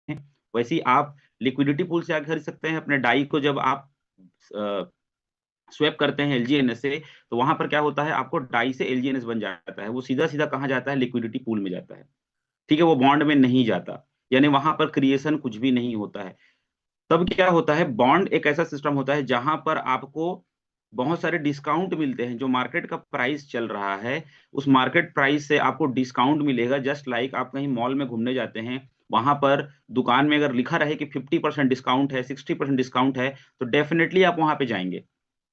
हैं, वैसे ही आप लिक्विडिटी पूल से आगे खरीद सकते हैं। अपने डाई को जब आप स्वैप करते हैं एलजीएनएस से, तो वहां पर क्या होता है, आपको डाई से एलजीएनएस बन जाता है, वो सीधा सीधा कहाँ जाता है, लिक्विडिटी पूल में जाता है। ठीक है, वो बॉन्ड में नहीं जाता, यानी वहां पर क्रिएशन कुछ भी नहीं होता है। तब क्या होता है, बॉन्ड एक ऐसा सिस्टम होता है जहां पर आपको बहुत सारे डिस्काउंट मिलते हैं। जो मार्केट का प्राइस चल रहा है, उस मार्केट प्राइस से आपको डिस्काउंट मिलेगा। जस्ट लाइक आप कहीं मॉल में घूमने जाते हैं, वहां पर दुकान में अगर लिखा रहे कि 50% डिस्काउंट है, 60% डिस्काउंट है, तो डेफिनेटली आप वहां पे जाएंगे,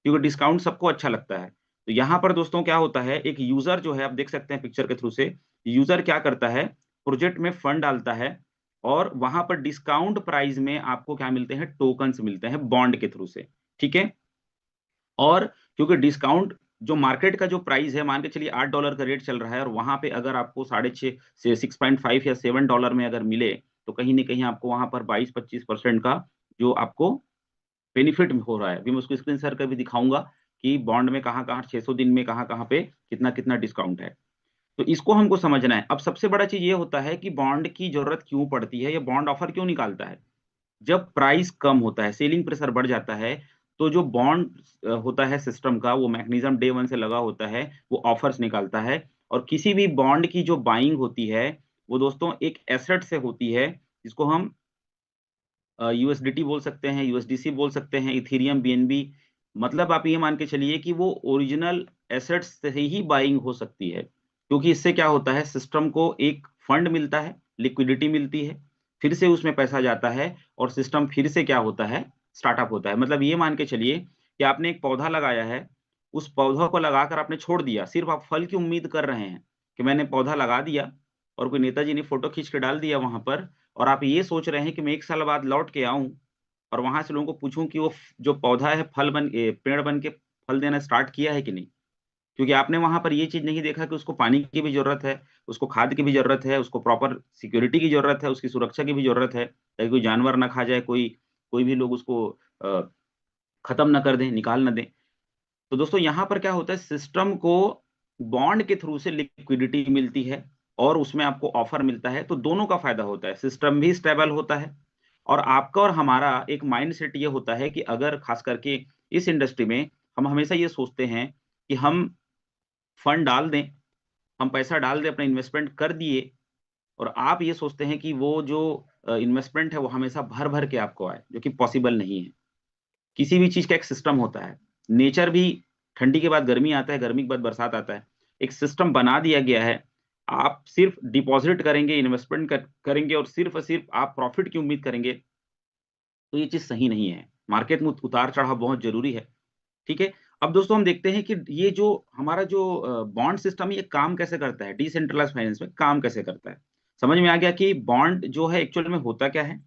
क्योंकि डिस्काउंट सबको अच्छा लगता है। तो यहाँ पर दोस्तों क्या होता है, एक यूजर जो है, आप देख सकते हैं पिक्चर के थ्रू से, यूजर क्या करता है, प्रोजेक्ट में फंड डालता है, और वहां पर डिस्काउंट प्राइस में आपको क्या मिलते हैं, टोकन्स मिलते हैं बॉन्ड के थ्रू से। ठीक है, और क्योंकि डिस्काउंट जो मार्केट का जो प्राइस है, मान के चलिए $8 का रेट चल रहा है, और वहां पे अगर आपको 6.5 से 6.5 या $7 में अगर मिले, तो कहीं ना कहीं आपको वहां पर 22-25% का जो आपको बेनिफिट हो रहा है। अभी मैं उसको स्क्रीन शेयर कर भी दिखाऊंगा कि बॉन्ड में कहाँ कहाँ 600 दिन में कहाँ कहाँ पे कितना कितना डिस्काउंट है। तो इसको हमको समझना है। अब सबसे बड़ा चीज ये होता है कि बॉन्ड की जरूरत क्यों पड़ती है, या बॉन्ड ऑफर क्यों निकालता है। जब प्राइस कम होता है, सेलिंग प्रेशर बढ़ जाता है, तो जो बॉन्ड होता है सिस्टम का, वो मैकेनिज्म डे वन से लगा होता है, वो ऑफर्स निकालता है। और किसी भी बॉन्ड की जो बाइंग होती है, वो दोस्तों एक एसेट से होती है, जिसको हम यूएसडीटी बोल सकते हैं, यूएसडीसी बोल सकते हैं, इथेरियम, बीएनबी। मतलब आप ये मान के चलिए कि वो ओरिजिनल एसेट्स से ही बाइंग हो सकती है, क्योंकि इससे क्या होता है, सिस्टम को एक फंड मिलता है, लिक्विडिटी मिलती है, फिर से उसमें पैसा जाता है, और सिस्टम फिर से क्या होता है, स्टार्टअप होता है। मतलब ये मान के चलिए कि आपने एक पौधा लगाया है, उस पौधा को लगाकर आपने छोड़ दिया, सिर्फ आप फल की उम्मीद कर रहे हैं कि मैंने पौधा लगा दिया, और कोई नेताजी ने फोटो खींच के डाल दिया वहां पर, और आप ये सोच रहे हैं कि मैं 1 साल बाद लौट के आऊं, और वहां से लोगों को पूछूं कि वो जो पौधा है पेड़ बन के फल देना स्टार्ट किया है कि नहीं। क्योंकि आपने वहां पर ये चीज नहीं देखा कि उसको पानी की भी जरूरत है, उसको खाद की भी जरूरत है, उसको प्रॉपर सिक्योरिटी की जरूरत है, उसकी सुरक्षा की भी जरूरत है, ताकि कोई जानवर ना खा जाए, कोई कोई भी लोग उसको अ, खत्म ना कर दें, निकाल ना दें। तो दोस्तों यहाँ पर क्या होता है, सिस्टम को बॉन्ड के थ्रू से लिक्विडिटी मिलती है, और उसमें आपको ऑफर मिलता है, तो दोनों का फायदा होता है, सिस्टम भी स्टेबल होता है, और आपका और हमारा एक माइंड सेट ये होता है कि अगर खास करके इस इंडस्ट्री में हम हमेशा ये सोचते हैं कि हम फंड डाल दें, हम पैसा डाल दें, अपना इन्वेस्टमेंट कर दिए, और आप ये सोचते हैं कि वो जो इन्वेस्टमेंट है वो हमेशा भर भर के आपको आए, जो कि पॉसिबल नहीं है। किसी भी चीज का एक सिस्टम होता है, नेचर भी, ठंडी के बाद गर्मी आता है, गर्मी के बाद बरसात आता है, एक सिस्टम बना दिया गया है। आप सिर्फ डिपॉजिट करेंगे, इन्वेस्टमेंट करेंगे, और सिर्फ आप प्रॉफिट की उम्मीद करेंगे, तो ये चीज सही नहीं है। मार्केट में उतार चढ़ाव बहुत जरूरी है। ठीक है, अब दोस्तों हम देखते हैं कि ये जो हमारा जो बॉन्ड सिस्टम है, ये काम कैसे करता है, डिसेंट्रलाइज फाइनेंस में काम कैसे करता है। समझ में आ गया कि बॉन्ड जो है एक्चुअल में होता क्या है,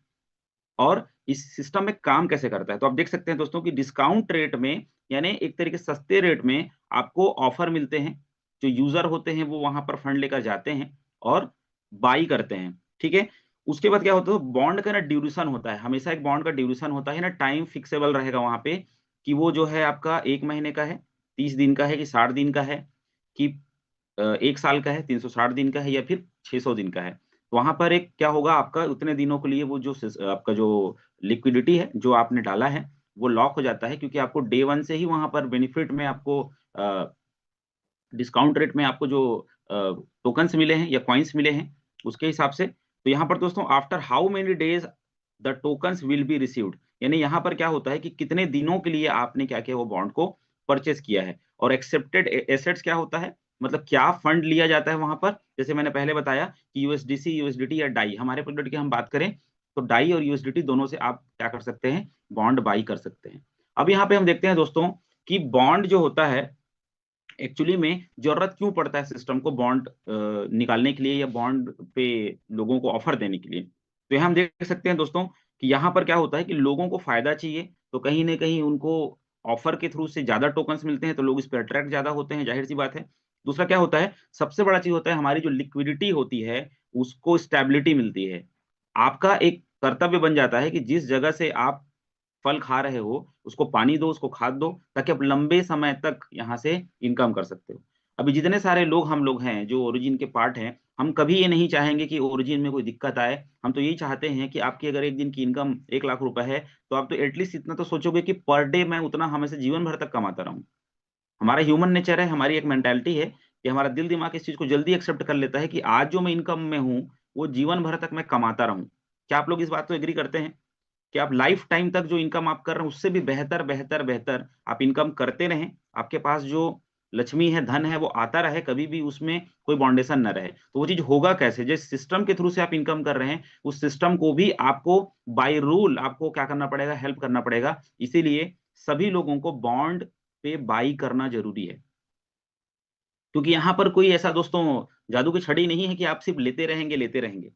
और इस सिस्टम में काम कैसे करता है। तो आप देख सकते हैं दोस्तों कि डिस्काउंट रेट में, यानी एक तरीके से सस्ते रेट में आपको ऑफर मिलते हैं। जो यूजर होते हैं वो वहां पर फंड लेकर जाते हैं और बाई करते हैं। ठीक है, उसके बाद क्या होता है, बॉन्ड का ना ड्यूरेशन होता है, हमेशा एक बॉन्ड का ड्यूरेशन होता है ना, टाइम फिक्सेबल रहेगा वहां पे, कि वो जो है आपका 1 महीने का है, 30 दिन का है, कि 60 दिन का है, कि 1 साल का है, 360 दिन का है, या फिर 600 दिन का है। वहां पर एक क्या होगा, आपका उतने दिनों के लिए वो जो आपका जो लिक्विडिटी है जो आपने डाला है, वो लॉक हो जाता है, क्योंकि आपको डे वन से ही वहां पर बेनिफिट में आपको डिस्काउंट रेट में आपको जो टोकन्स मिले हैं या कॉइन्स मिले हैं, उसके हिसाब से। तो यहाँ पर दोस्तों, after how many days the tokens will be received, यानी यहाँ पर क्या होता है कि कितने दिनों के लिए आपने क्या किया, वो बॉन्ड को परचेस किया है। और एक्सेप्टेड एसेट्स क्या होता है, मतलब क्या फंड लिया जाता है वहां पर। जैसे मैंने पहले बताया कि यूएसडीसी, यूएसडीटी या डाई, हमारे प्रोडक्ट की हम बात करें, तो डाई और यूएसडीटी दोनों से आप क्या कर सकते हैं, बॉन्ड बाई कर सकते हैं। अब यहाँ पे हम देखते हैं दोस्तों कि बॉन्ड जो होता है, एक्चुअली में जरूरत क्यों पड़ता है सिस्टम को बॉन्ड निकालने के लिए, या बॉन्ड पे लोगों को ऑफर देने के लिए। तो यहाँ हम देख सकते हैं दोस्तों कि यहाँ पर क्या होता है कि लोगों को फायदा चाहिए, तो कहीं ना कहीं उनको ऑफर के थ्रू से ज्यादा टोकन्स मिलते हैं, तो लोग इस पर अट्रैक्ट ज्यादा होते हैं, जाहिर सी बात है। दूसरा क्या होता है, सबसे बड़ा चीज होता है, हमारी जो लिक्विडिटी होती है, उसको स्टेबिलिटी मिलती है। आपका एक कर्तव्य बन जाता है कि जिस जगह से आप फल खा रहे हो, उसको पानी दो, उसको खाद दो, ताकि आप लंबे समय तक यहाँ से इनकम कर सकते हो। अभी जितने सारे लोग हम लोग हैं जो ओरिजिन के पार्ट हैं, हम कभी ये नहीं चाहेंगे कि ओरिजिन में कोई दिक्कत आए। हम तो यही चाहते हैं कि आपकी अगर एक दिन की इनकम 1 लाख रुपए है, तो आप तो एटलीस्ट इतना तो सोचोगे कि पर डे मैं उतना हमेशा जीवन भर तक कमाता रहूं। हमारा ह्यूमन नेचर है, हमारी एक मेंटालिटी है कि हमारा दिल दिमाग इस चीज को जल्दी एक्सेप्ट कर लेता है कि आज जो मैं इनकम में हूँ वो जीवन भर तक मैं कमाता रहूं। क्या आप लोग इस बात को एग्री करते हैं कि आप लाइफ टाइम तक जो इनकम आप कर रहे हैं उससे भी बेहतर बेहतर बेहतर आप इनकम करते रहें, आपके पास जो लक्ष्मी है, धन है, वो आता रहे, कभी भी उसमें कोई बाउंडेशन न रहे। तो वो चीज होगा कैसे? जिस सिस्टम के थ्रू से आप इनकम कर रहे हैं, उस सिस्टम को भी आपको बाय रूल आपको क्या करना पड़ेगा? हेल्प करना पड़ेगा। इसीलिए सभी लोगों को बॉन्ड पे बाई करना जरूरी है, क्योंकि यहाँ पर कोई ऐसा दोस्तों जादू की छड़ी नहीं है कि आप सिर्फ लेते रहेंगे।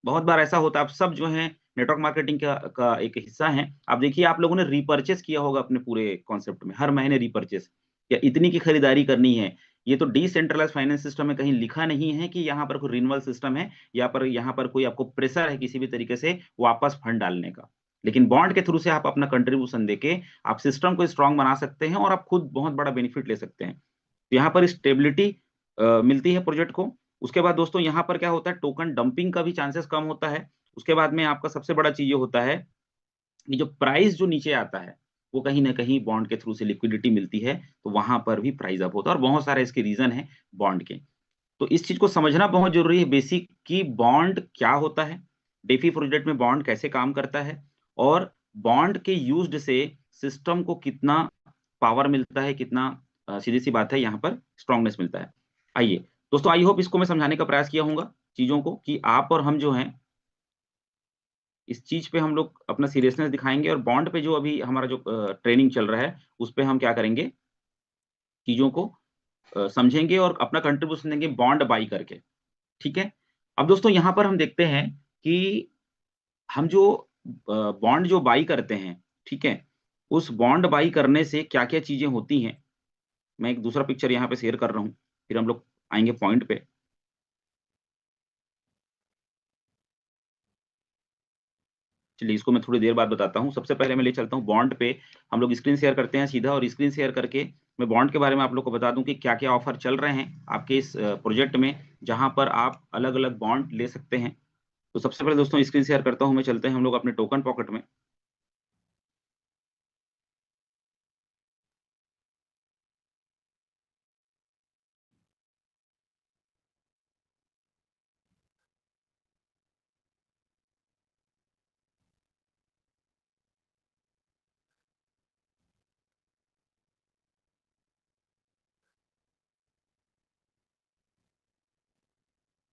बहुत बार ऐसा होता है, आप सब जो है नेटवर्क मार्केटिंग का एक हिस्सा हैं। आप देखिए, आप लोगों ने रीपर्चेस किया होगा अपने पूरे कॉन्सेप्ट में, हर महीने रीपर्चेस या इतनी की खरीदारी करनी है। ये तो डिसेंट्रलाइज्ड फाइनेंस सिस्टम में कहीं लिखा नहीं है कि यहाँ पर कोई रिन्यूअल सिस्टम है या पर यहाँ पर कोई आपको प्रेशर है किसी भी तरीके से वापस फंड डालने का। लेकिन बॉन्ड के थ्रू से आप अपना कंट्रीब्यूशन देके आप सिस्टम को स्ट्रांग बना सकते हैं और आप खुद बहुत बड़ा बेनिफिट ले सकते हैं। तो यहाँ पर स्टेबिलिटी मिलती है प्रोजेक्ट को। उसके बाद दोस्तों यहाँ पर क्या होता है, टोकन डंपिंग का भी चांसेस कम होता है। उसके बाद में आपका सबसे बड़ा चीज ये होता है कि जो प्राइस जो नीचे आता है, वो कहीं ना कहीं बॉन्ड के थ्रू से लिक्विडिटी मिलती है, तो वहां पर भी प्राइस अप होता है और बहुत सारे इसके रीजन है बॉन्ड के। तो इस चीज को समझना बहुत जरूरी है बेसिक, कि बॉन्ड क्या होता है, डेफी प्रोजेक्ट में बॉन्ड कैसे काम करता है, और बॉन्ड के यूज्ड से सिस्टम को कितना पावर मिलता है, कितना सीधी सी बात है यहाँ पर स्ट्रांगनेस मिलता है। आइए दोस्तों, आई होप इसको मैं समझाने का प्रयास किया होऊंगा चीजों को, कि आप और हम जो हैं इस चीज पे हम लोग अपना सीरियसनेस दिखाएंगे, और बॉन्ड पे जो अभी हमारा जो ट्रेनिंग चल रहा है उस पे हम क्या करेंगे, चीजों को समझेंगे और अपना कंट्रीब्यूशन देंगे बॉन्ड बाई करके। ठीक है। अब दोस्तों यहाँ पर हम देखते हैं कि हम जो बॉन्ड जो बाई करते हैं, ठीक है, उस बॉन्ड बाई करने से क्या क्या चीजें होती हैं। मैं एक दूसरा पिक्चर यहाँ पे शेयर कर रहा हूँ, फिर हम लोग आएंगे पॉइंट पे। चलिए इसको मैं थोड़ी देर बाद बताता हूँ। सबसे पहले मैं ले चलता हूँ बॉन्ड पे। हम लोग स्क्रीन शेयर करते हैं सीधा, और स्क्रीन शेयर करके मैं बॉन्ड के बारे में आप लोग को बता दूं कि क्या क्या ऑफर चल रहे हैं आपके इस प्रोजेक्ट में, जहां पर आप अलग अलग बॉन्ड ले सकते हैं। तो सबसे पहले दोस्तों स्क्रीन शेयर करता हूँ मैं, चलते हैं हम लोग अपने टोकन पॉकेट में।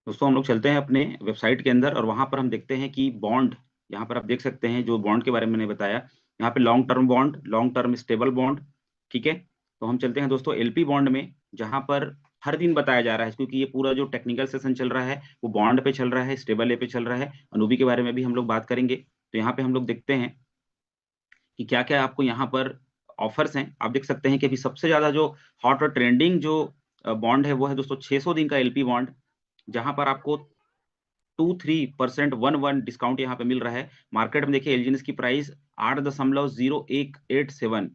दोस्तों हम लोग चलते हैं अपने वेबसाइट के अंदर, और वहां पर हम देखते हैं कि बॉन्ड, यहाँ पर आप देख सकते हैं जो बॉन्ड के बारे में मैंने बताया, यहाँ पे long term bond, long term stable bond. ठीक है। तो हम चलते हैं दोस्तों एलपी बॉन्ड में, जहां पर हर दिन बताया जा रहा है, क्योंकि ये पूरा जो टेक्निकल सेशन चल रहा है वो बॉन्ड पे चल रहा है, स्टेबल ए पे चल रहा है। अनूबी के बारे में भी हम लोग बात करेंगे। तो यहाँ पे हम लोग देखते हैं कि क्या क्या आपको यहाँ पर ऑफर्स हैं। आप देख सकते हैं कि अभी सबसे ज्यादा जो हॉट और ट्रेंडिंग जो बॉन्ड है वो है दोस्तों 600 दिन का एलपी बॉन्ड, जहां पर आपको 23% 11 डिस्काउंट यहाँ पे मिल रहा है। मार्केट में देखिए एलजीएनएस की प्राइस 8.0187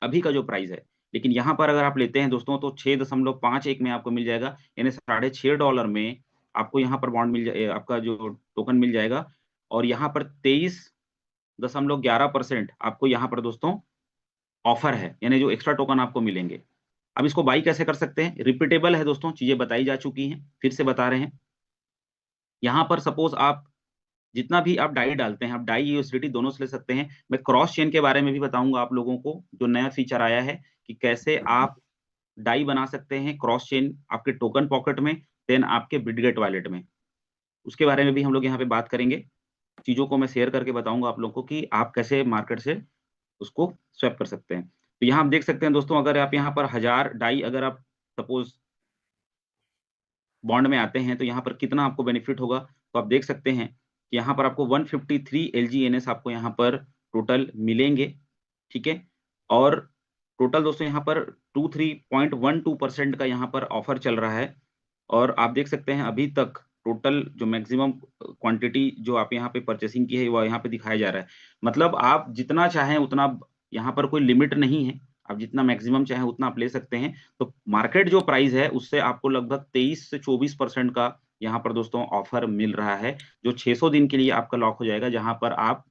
अभी का जो प्राइस है, लेकिन यहाँ पर अगर आप लेते हैं दोस्तों तो 6.51 में आपको मिल जाएगा, यानी $6.5 में आपको यहाँ पर बॉन्ड मिल जाए, आपका जो टोकन मिल जाएगा। और यहाँ पर 23.11% आपको यहाँ पर दोस्तों ऑफर है, यानी जो एक्स्ट्रा टोकन आपको मिलेंगे। अब इसको बाई कैसे कर सकते हैं? रिपीटेबल है दोस्तों, चीजें बताई जा चुकी हैं, फिर से बता रहे हैं। यहाँ पर सपोज आप जितना भी आप डाई डालते हैं, आप डाई यूएसडीटी दोनों से ले सकते हैं। मैं क्रॉस चेन के बारे में भी बताऊंगा आप लोगों को, जो नया फीचर आया है कि कैसे आप डाई बना सकते हैं क्रॉस चेन आपके टोकन पॉकेट में, देन आपके बिटगेट वॉलेट में। उसके बारे में भी हम लोग यहाँ पे बात करेंगे। चीजों को मैं शेयर करके बताऊंगा आप लोगों को कि आप कैसे मार्केट से उसको स्वैप कर सकते हैं। तो यहाँ आप देख सकते हैं दोस्तों, अगर आप यहाँ पर 1000 डाई अगर आप सपोज बॉन्ड में आते हैं तो यहाँ पर कितना आपको बेनिफिट होगा, तो आप देख सकते हैं कि यहाँ पर आपको 153 एलजीएनएस आपको यहाँ पर टोटल मिलेंगे। ठीक है। और टोटल दोस्तों यहाँ पर 23.12% का यहाँ पर ऑफर चल रहा है। और आप देख सकते हैं अभी तक टोटल जो मैक्सिमम क्वांटिटी जो आप यहाँ पे परचेसिंग की है वो यहाँ पे दिखाया जा रहा है। मतलब आप जितना चाहें उतना, यहाँ पर कोई लिमिट नहीं है, आप जितना मैक्सिमम चाहे उतना आप ले सकते हैं। तो मार्केट जो प्राइस है उससे आपको लगभग 23 से 24% का यहाँ पर दोस्तों ऑफर मिल रहा है, जो 600 दिन के लिए आपका लॉक हो जाएगा, जहां पर आप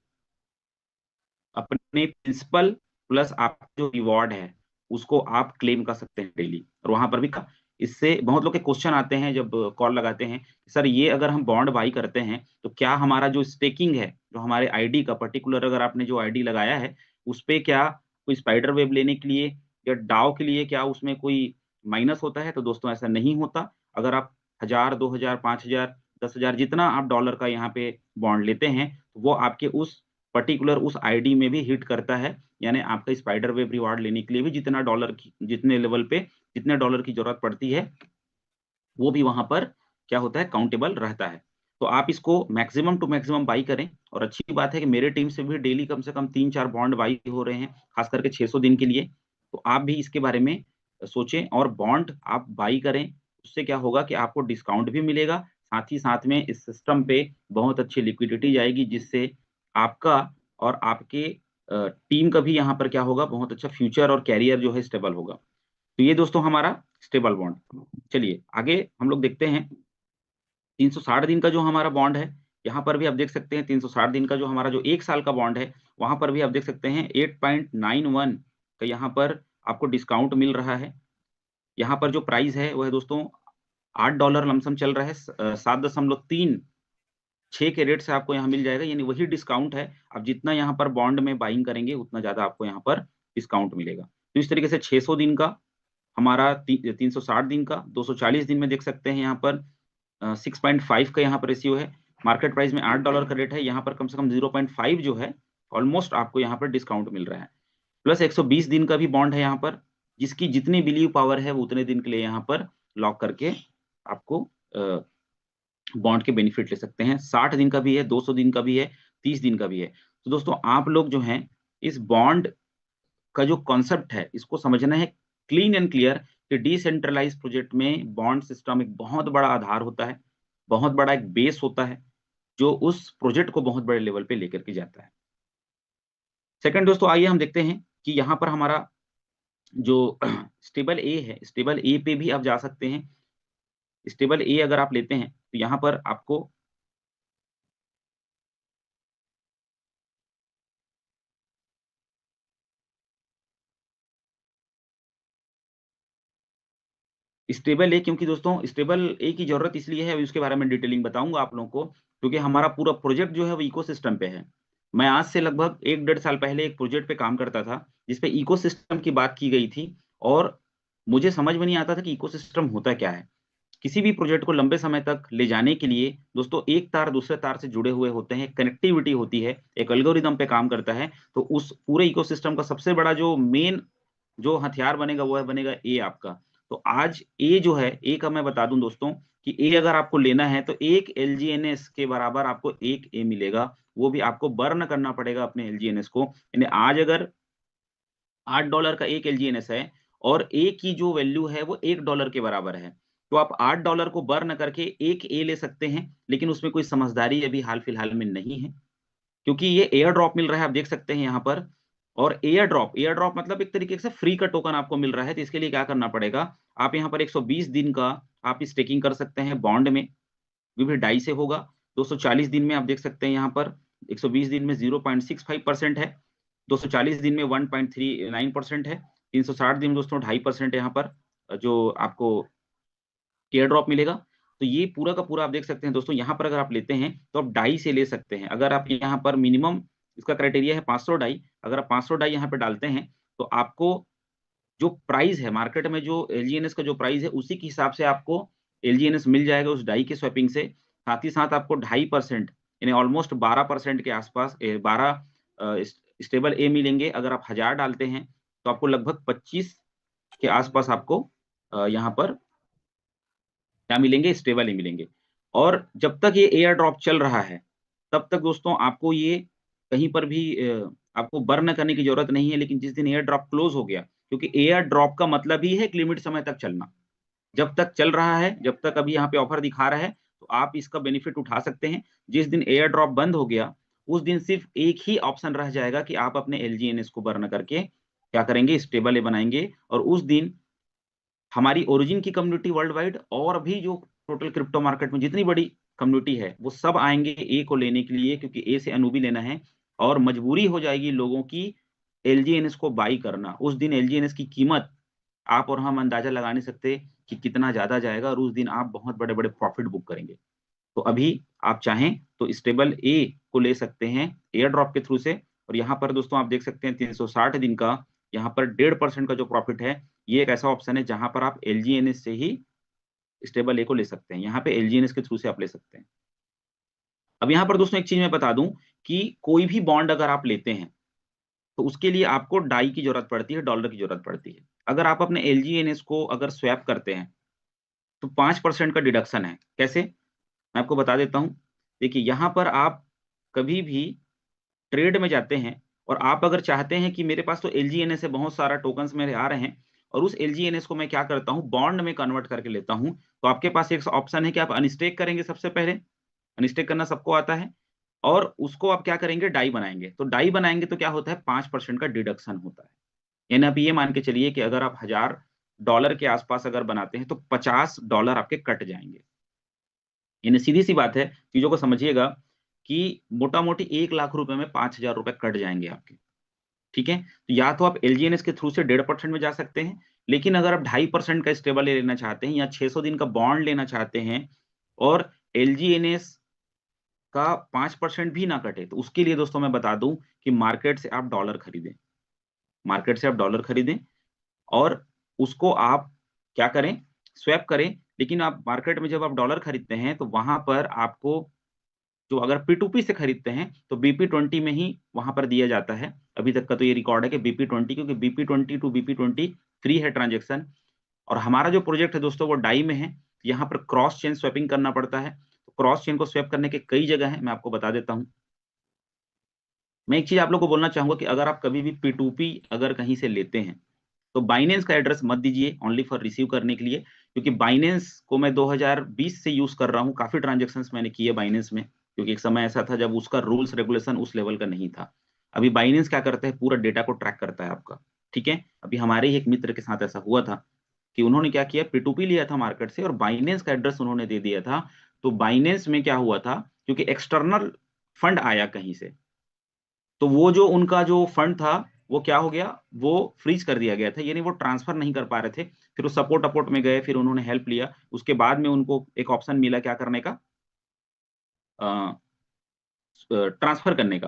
अपने प्रिंसिपल प्लस आपका जो रिवॉर्ड है उसको आप क्लेम कर सकते हैं डेली। और वहां पर भी इससे बहुत लोग के क्वेश्चन आते हैं जब कॉल लगाते हैं, सर ये अगर हम बॉन्ड बाई करते हैं तो क्या हमारा जो स्टेकिंग है, जो हमारे आईडी का पर्टिकुलर अगर आपने जो आईडी लगाया है उस पे क्या कोई स्पाइडर वेब लेने के लिए या डाउ के लिए क्या उसमें कोई माइनस होता है? तो दोस्तों ऐसा नहीं होता। अगर आप 1000, 2000, 5000, 10,000 जितना आप डॉलर का यहाँ पे बॉन्ड लेते हैं वो आपके उस पर्टिकुलर उस आईडी में भी हिट करता है। यानी आपका स्पाइडर वेब रिवार्ड लेने के लिए भी जितना डॉलर की जितने लेवल पे जितने डॉलर की जरूरत पड़ती है वो भी वहां पर क्या होता है काउंटेबल रहता है। तो आप इसको मैक्सिमम टू मैक्सिमम बाई करें। और अच्छी बात है कि मेरे टीम से भी डेली कम से कम 3-4 बॉन्ड बाई हो रहे हैं, खास करके 600 दिन के लिए। तो आप भी इसके बारे में सोचें और बॉन्ड आप बाई करें। उससे क्या होगा कि आपको डिस्काउंट भी मिलेगा, साथ ही साथ में इस सिस्टम पे बहुत अच्छी लिक्विडिटी जाएगी, जिससे आपका और आपके टीम का भी यहाँ पर क्या होगा बहुत अच्छा फ्यूचर और कैरियर जो है स्टेबल होगा। तो ये दोस्तों हमारा स्टेबल बॉन्ड। चलिए आगे हम लोग देखते हैं 360 दिन का जो हमारा बॉन्ड है। यहाँ पर भी आप देख सकते हैं 360 दिन का जो हमारा जो 1 साल का बॉन्ड है, वहां पर भी आप देख सकते हैं 8.91 का यहाँ पर आपको डिस्काउंट मिल रहा है। यहाँ पर जो प्राइस है वो है दोस्तों $8 लमसम चल रहा है, 7.36 के रेट से आपको यहाँ मिल जाएगा, यानी वही डिस्काउंट है। आप जितना यहाँ पर बॉन्ड में बाइंग करेंगे उतना ज्यादा आपको यहाँ पर डिस्काउंट मिलेगा। तो इस तरीके से 600 दिन का हमारा 360 दिन का 240 दिन में देख सकते हैं यहाँ पर 6.5 का यहाँ पर रेशियो है। मार्केट प्राइस में $8 का रेट है, यहाँ पर कम से कम 0.5 जो है ऑलमोस्ट आपको यहाँ पर डिस्काउंट मिल रहा है। प्लस 120 दिन का भी बॉन्ड है यहाँ पर, जिसकी जितनी बिलीव पावर है वो उतने दिन के लिए यहाँ पर लॉक करके आपको बॉन्ड के बेनिफिट ले सकते हैं। 60 दिन का भी है, 200 दिन का भी है, 30 दिन का भी है। तो दोस्तों आप लोग जो हैं इस बॉन्ड का जो कॉन्सेप्ट है इसको समझना है क्लीन एंड क्लियर कि डिसेंट्रलाइज प्रोजेक्ट में बॉन्ड सिस्टम एक बहुत बड़ा आधार होता है, बहुत बड़ा एक बेस होता है जो उस प्रोजेक्ट को बहुत बड़े लेवल पे लेकर के जाता है। सेकंड दोस्तों आइए हम देखते हैं कि यहाँ पर हमारा जो स्टेबल ए है, स्टेबल ए पे भी आप जा सकते हैं। स्टेबल ए अगर आप लेते हैं तो यहाँ पर आपको स्टेबल ए, क्योंकि दोस्तों स्टेबल ए की जरूरत इसलिए है, उसके बारे में डिटेलिंग बताऊंगा आप लोगों को, क्योंकि हमारा पूरा प्रोजेक्ट जो है वो इकोसिस्टम पे है। मैं आज से लगभग 1-1.5 साल पहले एक प्रोजेक्ट पे काम करता था जिसपे इकोसिस्टम की बात की गई थी, और मुझे समझ में नहीं आता था कि इकोसिस्टम होता क्या है। किसी भी प्रोजेक्ट को लंबे समय तक ले जाने के लिए दोस्तों एक तार दूसरे तार से जुड़े हुए होते हैं, कनेक्टिविटी होती है, एक एल्गोरिदम पे काम करता है। तो उस पूरे इकोसिस्टम का सबसे बड़ा जो मेन जो हथियार बनेगा वो है बनेगा ए आपका। तो आज ए जो है, ए का मैं बता दूं दोस्तों कि ए अगर आपको लेना है तो एक LGNS के बराबर आपको एक ए मिलेगा, वो भी आपको बर्न करना पड़ेगा अपने LGNS को। यानी आज अगर $8 का एक LGNS है और ए की जो वैल्यू है वो $1 के बराबर है, तो आप $8 को बर्न करके एक ए ले सकते हैं। लेकिन उसमें कोई समझदारी अभी हाल फिलहाल में नहीं है, क्योंकि ये एयर ड्रॉप मिल रहा है, आप देख सकते हैं यहाँ पर। और एयर ड्रॉप मतलब एक तरीके से फ्री का टोकन आपको मिल रहा है। तो इसके लिए क्या करना पड़ेगा, आप यहाँ पर 120 दिन का आप स्टेकिंग कर सकते हैं बॉन्ड में, वो भी डाई से होगा। 240 दिन में आप देख सकते हैं यहाँ पर 120 दिन में 0.65% है, 240 दिन में 1.39% है, 360 दिन में दोस्तों 2.5% यहाँ पर जो आपको एयर ड्रॉप मिलेगा। तो ये पूरा का पूरा आप देख सकते हैं दोस्तों, यहाँ पर अगर आप लेते हैं तो आप डाई से ले सकते हैं। अगर आप यहाँ पर मिनिमम इसका क्राइटेरिया है 500 डाई, अगर आप 500 डाई यहाँ पे डालते हैं तो आपको जो प्राइस है मार्केट में, जो LGNS का जो प्राइस है उसी के हिसाब से आपको LGNS मिल जाएगा उस डाई के स्वैपिंग से। साथ ही साथ आपको 2.5% यानी ऑलमोस्ट 12% के आसपास 12 स्टेबल ए मिलेंगे। अगर आप 1000 डालते हैं तो आपको लगभग 25 के आसपास आपको यहाँ पर क्या मिलेंगे, स्टेबल ही मिलेंगे। और जब तक ये एयर ड्रॉप चल रहा है तब तक दोस्तों आपको ये कहीं पर भी आपको बर्न करने की जरूरत नहीं है। लेकिन जिस दिन एयर ड्रॉप क्लोज हो गया, क्योंकि एयर ड्रॉप का मतलब ही है एक लिमिट समय तक चलना, जब तक चल रहा है, जब तक अभी यहाँ पे ऑफर दिखा रहा है तो आप इसका बेनिफिट उठा सकते हैं। जिस दिन एयर ड्रॉप बंद हो गया उस दिन सिर्फ एक ही ऑप्शन रह जाएगा कि आप अपने LGNS को बर्न करके क्या करेंगे, स्टेबल ए बनाएंगे, और उस दिन हमारी ओरिजिन की कम्युनिटी वर्ल्ड वाइड और भी जो टोटल क्रिप्टो मार्केट में जितनी बड़ी कम्युनिटी है वो सब आएंगे ए को लेने के लिए, क्योंकि ए से अनूबी लेना है, और मजबूरी हो जाएगी लोगों की एलजीएनएस को बाई करना। उस दिन एलजीएनएस की कीमत आप और हम अंदाजा लगा नहीं सकते कि कितना ज्यादा जाएगा, और उस दिन आप बहुत बड़े बड़े प्रॉफिट बुक करेंगे। तो अभी आप चाहें तो स्टेबल ए को ले सकते हैं एयर ड्रॉप के थ्रू से। और यहाँ पर दोस्तों आप देख सकते हैं 360 दिन का यहाँ पर 1.5% का जो प्रॉफिट है, ये एक ऐसा ऑप्शन है जहां पर आप एलजीएनएस से ही स्टेबल ए को ले सकते हैं। यहाँ पे एलजीएनएस के थ्रू से आप ले सकते हैं। अब यहाँ पर दोस्तों एक चीज मैं बता दूं कि कोई भी बॉन्ड अगर आप लेते हैं तो उसके लिए आपको डाई की जरूरत पड़ती है, डॉलर की जरूरत पड़ती है। अगर आप अपने एलजीएनएस को अगर स्वैप करते हैं तो 5% का डिडक्शन है। कैसे, मैं आपको बता देता हूं। देखिए यहाँ पर आप कभी भी ट्रेड में जाते हैं और आप अगर चाहते हैं कि मेरे पास तो एलजीएनएस है, बहुत सारा टोकन्स मेरे आ रहे हैं, और उस एलजीएनएस को मैं क्या करता हूं, बॉन्ड में कन्वर्ट करके लेता हूं, तो आपके पास एक ऑप्शन है कि आप अनस्टेक करेंगे। सबसे पहले अनस्टेक करना सबको आता है, और उसको आप क्या करेंगे, डाई बनाएंगे। तो डाई बनाएंगे तो क्या होता है, 5% का डिडक्शन होता है। यानी आप ये मान के चलिए कि अगर आप $1000 के आसपास अगर बनाते हैं तो $50 आपके कट जाएंगे। यानी सीधी सी बात है, चीजों को समझिएगा कि मोटा मोटी 1 लाख रुपए में 5000 रुपए कट जाएंगे आपके। ठीक है, तो या तो आप एलजीएनएस के थ्रू से 1.5% में जा सकते हैं, लेकिन अगर आप 2.5% का स्टेबल लेना चाहते हैं या 600 दिन का बॉन्ड लेना चाहते हैं और एलजीएनएस का 5% भी ना कटे, तो उसके लिए दोस्तों मैं बता दूं कि मार्केट से आप डॉलर खरीदें। मार्केट से आप डॉलर खरीदें और उसको आप क्या करें, स्वैप करें। लेकिन आप मार्केट में जब आप डॉलर खरीदते हैं तो वहां पर आपको जो अगर P2P से खरीदते हैं तो BP20 में ही वहां पर दिया जाता है। अभी तक का तो ये रिकॉर्ड है कि BP20, क्योंकि BP20 टू BP20 फ्री है ट्रांजेक्शन। और हमारा जो प्रोजेक्ट है दोस्तों वो डाई में है, यहाँ पर क्रॉस चेन स्वैपिंग करना पड़ता है। तो क्रॉस चेन को स्वैप करने के कई जगह है, मैं आपको बता देता हूँ। मैं एक चीज आप लोग को बोलना चाहूंगा कि अगर आप कभी भी P2P अगर कहीं से लेते हैं तो बाइनेंस का एड्रेस मत दीजिए ओनली फॉर रिसीव करने के लिए, क्योंकि बाइनेंस को मैं 2020 से यूज कर रहा हूँ। काफी ट्रांजेक्शन्स मैंने किए बाइनेंस में, क्योंकि एक समय ऐसा था जब उसका रूल्स रेगुलेशन उस लेवल का नहीं था। अभी बाइनेंस क्या करता है, पूरा डेटा को ट्रैक करता है आपका। ठीक है, अभी हमारे ही एक मित्र के साथ ऐसा हुआ था कि उन्होंने क्या किया, P2P लिया था मार्केट से और बाइनेंस का एड्रेस उन्होंने दे दिया था। तो बाइनेंस में क्या हुआ था, क्योंकि एक्सटर्नल फंड आया कहीं से, तो वो जो उनका जो फंड था वो क्या हो गया, वो फ्रीज कर दिया गया था, यानी वो ट्रांसफर नहीं कर पा रहे थे। फिर वो सपोर्ट अपोर्ट में गए, फिर उन्होंने हेल्प लिया, उसके बाद में उनको एक ऑप्शन मिला क्या करने का, ट्रांसफर करने का।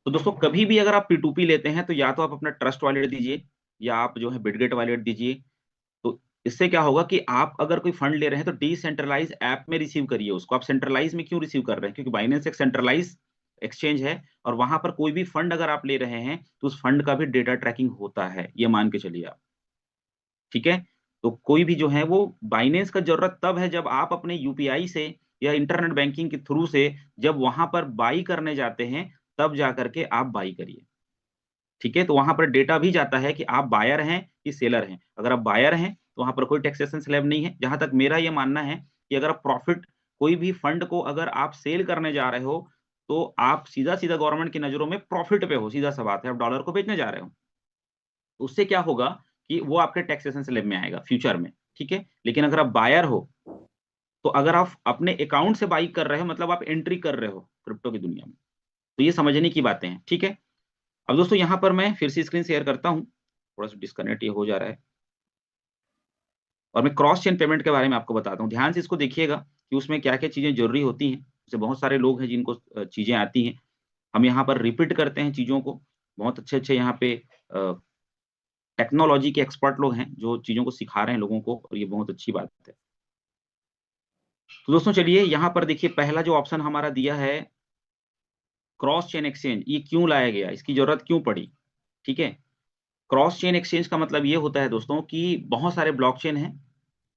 तो दोस्तों कभी भी अगर आप P2P लेते हैं तो या तो आप अपना ट्रस्ट वॉलेट दीजिए या आप जो है बिटगेट वॉलेट दीजिए। तो इससे क्या होगा कि आप अगर कोई फंड ले रहे हैं तो डिसेंट्रलाइज ऐप में रिसीव करिए उसको। आप सेंट्रलाइज में क्यों रिसीव कर रहे हैं, क्योंकि बाइनेंस एक सेंट्रलाइज एक्सचेंज है, और वहां पर कोई भी फंड अगर आप ले रहे हैं तो उस फंड का भी डेटा ट्रैकिंग होता है, ये मान के चलिए आप। ठीक है, तो कोई भी जो है वो बाइनेंस का जरूरत तब है जब आप अपने यूपीआई से या इंटरनेट बैंकिंग के थ्रू से जब वहां पर बाई करने जाते हैं, तब जा करके आप बाई करिए। ठीक है, तो वहां पर डेटा भी जाता है कि आप बायर हैं कि सेलर हैं। अगर आप बायर हैं तो वहां पर कोई टैक्सेशन स्लैब नहीं है। जहां तक मेरा ये मानना है कि अगर आप प्रॉफिट कोई भी फंड को अगर आप सेल करने जा रहे हो तो आप सीधा सीधा गवर्नमेंट की नजरों में प्रॉफिट पे हो, सीधा सा बात है, आप डॉलर को बेचने जा रहे हो। तो उससे क्या होगा कि वो आपके टैक्सेशन स्लैब में आएगा फ्यूचर में। ठीक है, लेकिन अगर आप बायर हो तो अगर आप अपने अकाउंट से बाई कर रहे हो मतलब आप एंट्री कर रहे हो क्रिप्टो की दुनिया में। तो ये समझने की बातें हैं। ठीक है, अब दोस्तों यहाँ पर मैं फिर से स्क्रीन शेयर करता हूँ, थोड़ा सा डिस्कनेक्ट ये हो जा रहा है, और मैं क्रॉस चेन पेमेंट के बारे में आपको बताता हूँ। ध्यान से इसको देखिएगा कि उसमें क्या क्या चीजें जरूरी होती हैं। जैसे बहुत सारे लोग हैं जिनको चीजें आती हैं, हम यहाँ पर रिपीट करते हैं चीजों को। बहुत अच्छे अच्छे यहाँ पे टेक्नोलॉजी के एक्सपर्ट लोग हैं जो चीजों को सिखा रहे हैं लोगों को, और ये बहुत अच्छी बात है। तो दोस्तों चलिए यहाँ पर देखिए, पहला जो ऑप्शन हमारा दिया है क्रॉस चेन एक्सचेंज, ये क्यों लाया गया, इसकी जरूरत क्यों पड़ी। ठीक है, क्रॉस चेन एक्सचेंज का मतलब ये होता है दोस्तों कि बहुत सारे ब्लॉकचेन हैं।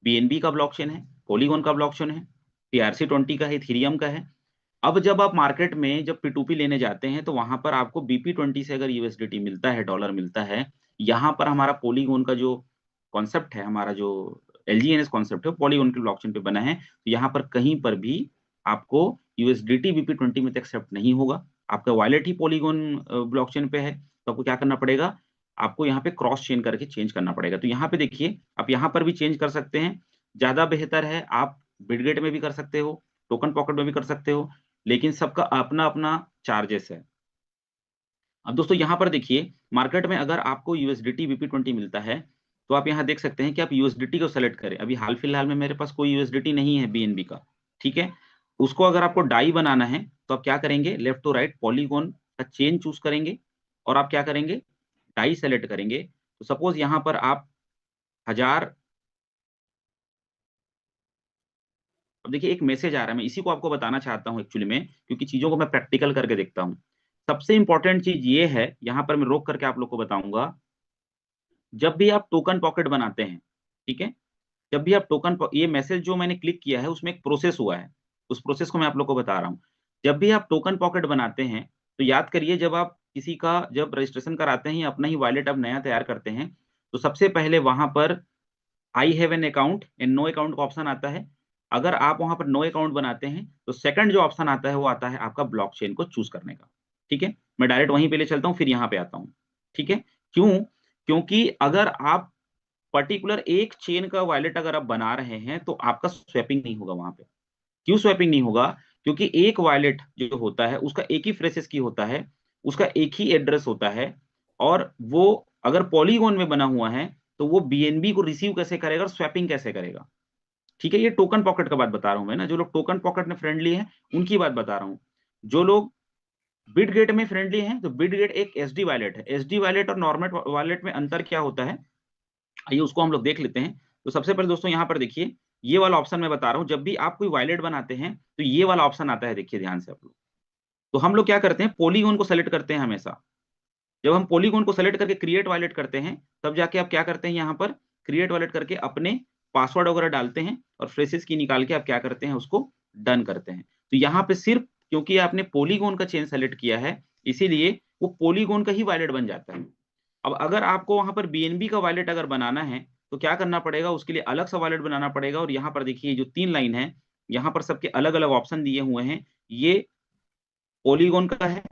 बीएनबी का ब्लॉकचेन है, पॉलीगॉन का ब्लॉकचेन है, PRC20 का है, इथेरियम का है। अब जब आप मार्केट में जब P2P लेने जाते हैं तो वहां पर आपको BP20 से अगर USDT मिलता है, डॉलर मिलता है, यहाँ पर हमारा पॉलीगॉन का जो कॉन्सेप्ट है, हमारा जो LGNS कॉन्सेप्ट है, पॉलीगॉन के ब्लॉकचेन पे बना है, तो यहाँ पर कहीं पर भी आपको USDT BP20 में एक्सेप्ट नहीं होगा। आपका वॉलेट ही पॉलीगॉन ब्लॉकचेन पे है, तो आपको क्या करना पड़ेगा, आपको यहाँ पे क्रॉस चेन करके चेंज करना पड़ेगा। तो यहाँ पे देखिए, आप यहाँ पर भी चेंज कर सकते हैं। ज्यादा बेहतर है आप बिटगेट में भी कर सकते हो, टोकन पॉकेट में भी कर सकते हो, लेकिन सबका अपना अपना चार्जेस है। अब दोस्तों यहाँ पर देखिए, मार्केट में अगर आपको यूएसडीटी BP20 मिलता है, तो आप यहाँ देख सकते हैं कि आप यूएसडीटी को सेलेक्ट करें। अभी हाल फिलहाल में मेरे पास कोई यूएसडीटी नहीं है बीएनबी का, ठीक है। उसको अगर आपको डाई बनाना है तो आप क्या करेंगे, लेफ्ट टू राइट पॉलीगॉन का चेन चूज करेंगे और आप क्या करेंगे, डाई सेलेक्ट करेंगे। तो सपोज यहाँ पर आप 1000, अब देखिए एक मैसेज आ रहा है, मैं इसी को आपको बताना चाहता हूँ एक्चुअली में, क्योंकि चीजों को मैं प्रैक्टिकल करके देखता हूँ। सबसे इंपॉर्टेंट चीज ये है, यहाँ पर मैं रोक करके आप लोग को बताऊंगा, जब भी आप टोकन पॉकेट बनाते हैं, ठीक है, जब भी आप ये मैसेज जो मैंने क्लिक किया है उसमें एक प्रोसेस हुआ है, उस प्रोसेस को मैं आप लोग को बता रहा हूँ। जब भी आप टोकन पॉकेट बनाते हैं तो याद करिए, जब आप किसी का जब रजिस्ट्रेशन कराते हैं, अपना ही वॉलेट आप नया तैयार करते हैं, तो सबसे पहले वहां पर I have an account and no account का ऑप्शन आता है। अगर आप वहां पर नो अकाउंट बनाते हैं तो सेकंड जो ऑप्शन आता है वो आता है आपका ब्लॉकचेन को चूज करने का, ठीक है। मैं डायरेक्ट वहीं पे ले चलता हूँ, फिर यहाँ पे आता हूँ, ठीक है। क्यों? क्योंकि अगर आप पर्टिकुलर एक चेन का वॉलेट अगर आप बना रहे हैं तो आपका स्वैपिंग नहीं होगा वहां पे। क्यों स्वैपिंग नहीं होगा? क्योंकि एक वॉलेट जो होता है उसका एक ही फ्रेसेस की होता है, उसका एक ही एड्रेस होता है, और वो अगर पॉलीगॉन में बना हुआ है तो वो बीएनबी को रिसीव कैसे करेगा और स्वैपिंग कैसे करेगा, ठीक है। ये टोकन पॉकेट का बात बता रहा हूं मैं ना, जो लोग टोकन पॉकेट में फ्रेंडली हैं उनकी बात बता रहा हूं। जो लोग बिटगेट में फ्रेंडली हैं, तो बिटगेट एक एसडी वॉलेट है। एसडी वॉलेट और नॉर्मल वॉलेट में अंतर क्या होता है, आइए उसको हम लोग देख लेते हैं। तो सबसे पहले दोस्तों यहाँ पर देखिए, ये वाला ऑप्शन मैं बता रहा हूँ, जब भी आप कोई वॉलेट बनाते हैं तो ये वाला ऑप्शन आता है, देखिए ध्यान से आप लोग। तो हम लोग क्या करते हैं, पॉलीगॉन को सेलेक्ट करते हैं हमेशा। जब हम पॉलीगॉन को सेलेक्ट करके क्रिएट वॉलेट करते हैं, तब जाके आप क्या करते हैं, यहाँ पर क्रिएट वॉलेट करके अपने पासवर्ड वगैरह डालते हैं और फ्रेसेस की निकाल के आप क्या करते हैं, उसको डन करते हैं। तो यहाँ पे सिर्फ क्योंकि आपने पॉलीगॉन का चेन सेलेक्ट किया है, इसीलिए वो पॉलीगॉन का ही वॉलेट बन जाता है। अब अगर आपको वहां पर बीएनबी का वॉलेट अगर बनाना है तो क्या करना पड़ेगा, उसके लिए अलग सा वॉलेट बनाना पड़ेगा। और यहाँ पर देखिए जो 3 लाइन है, यहाँ पर सबके अलग अलग ऑप्शन दिए हुए हैं। ये पॉलीगॉन का है,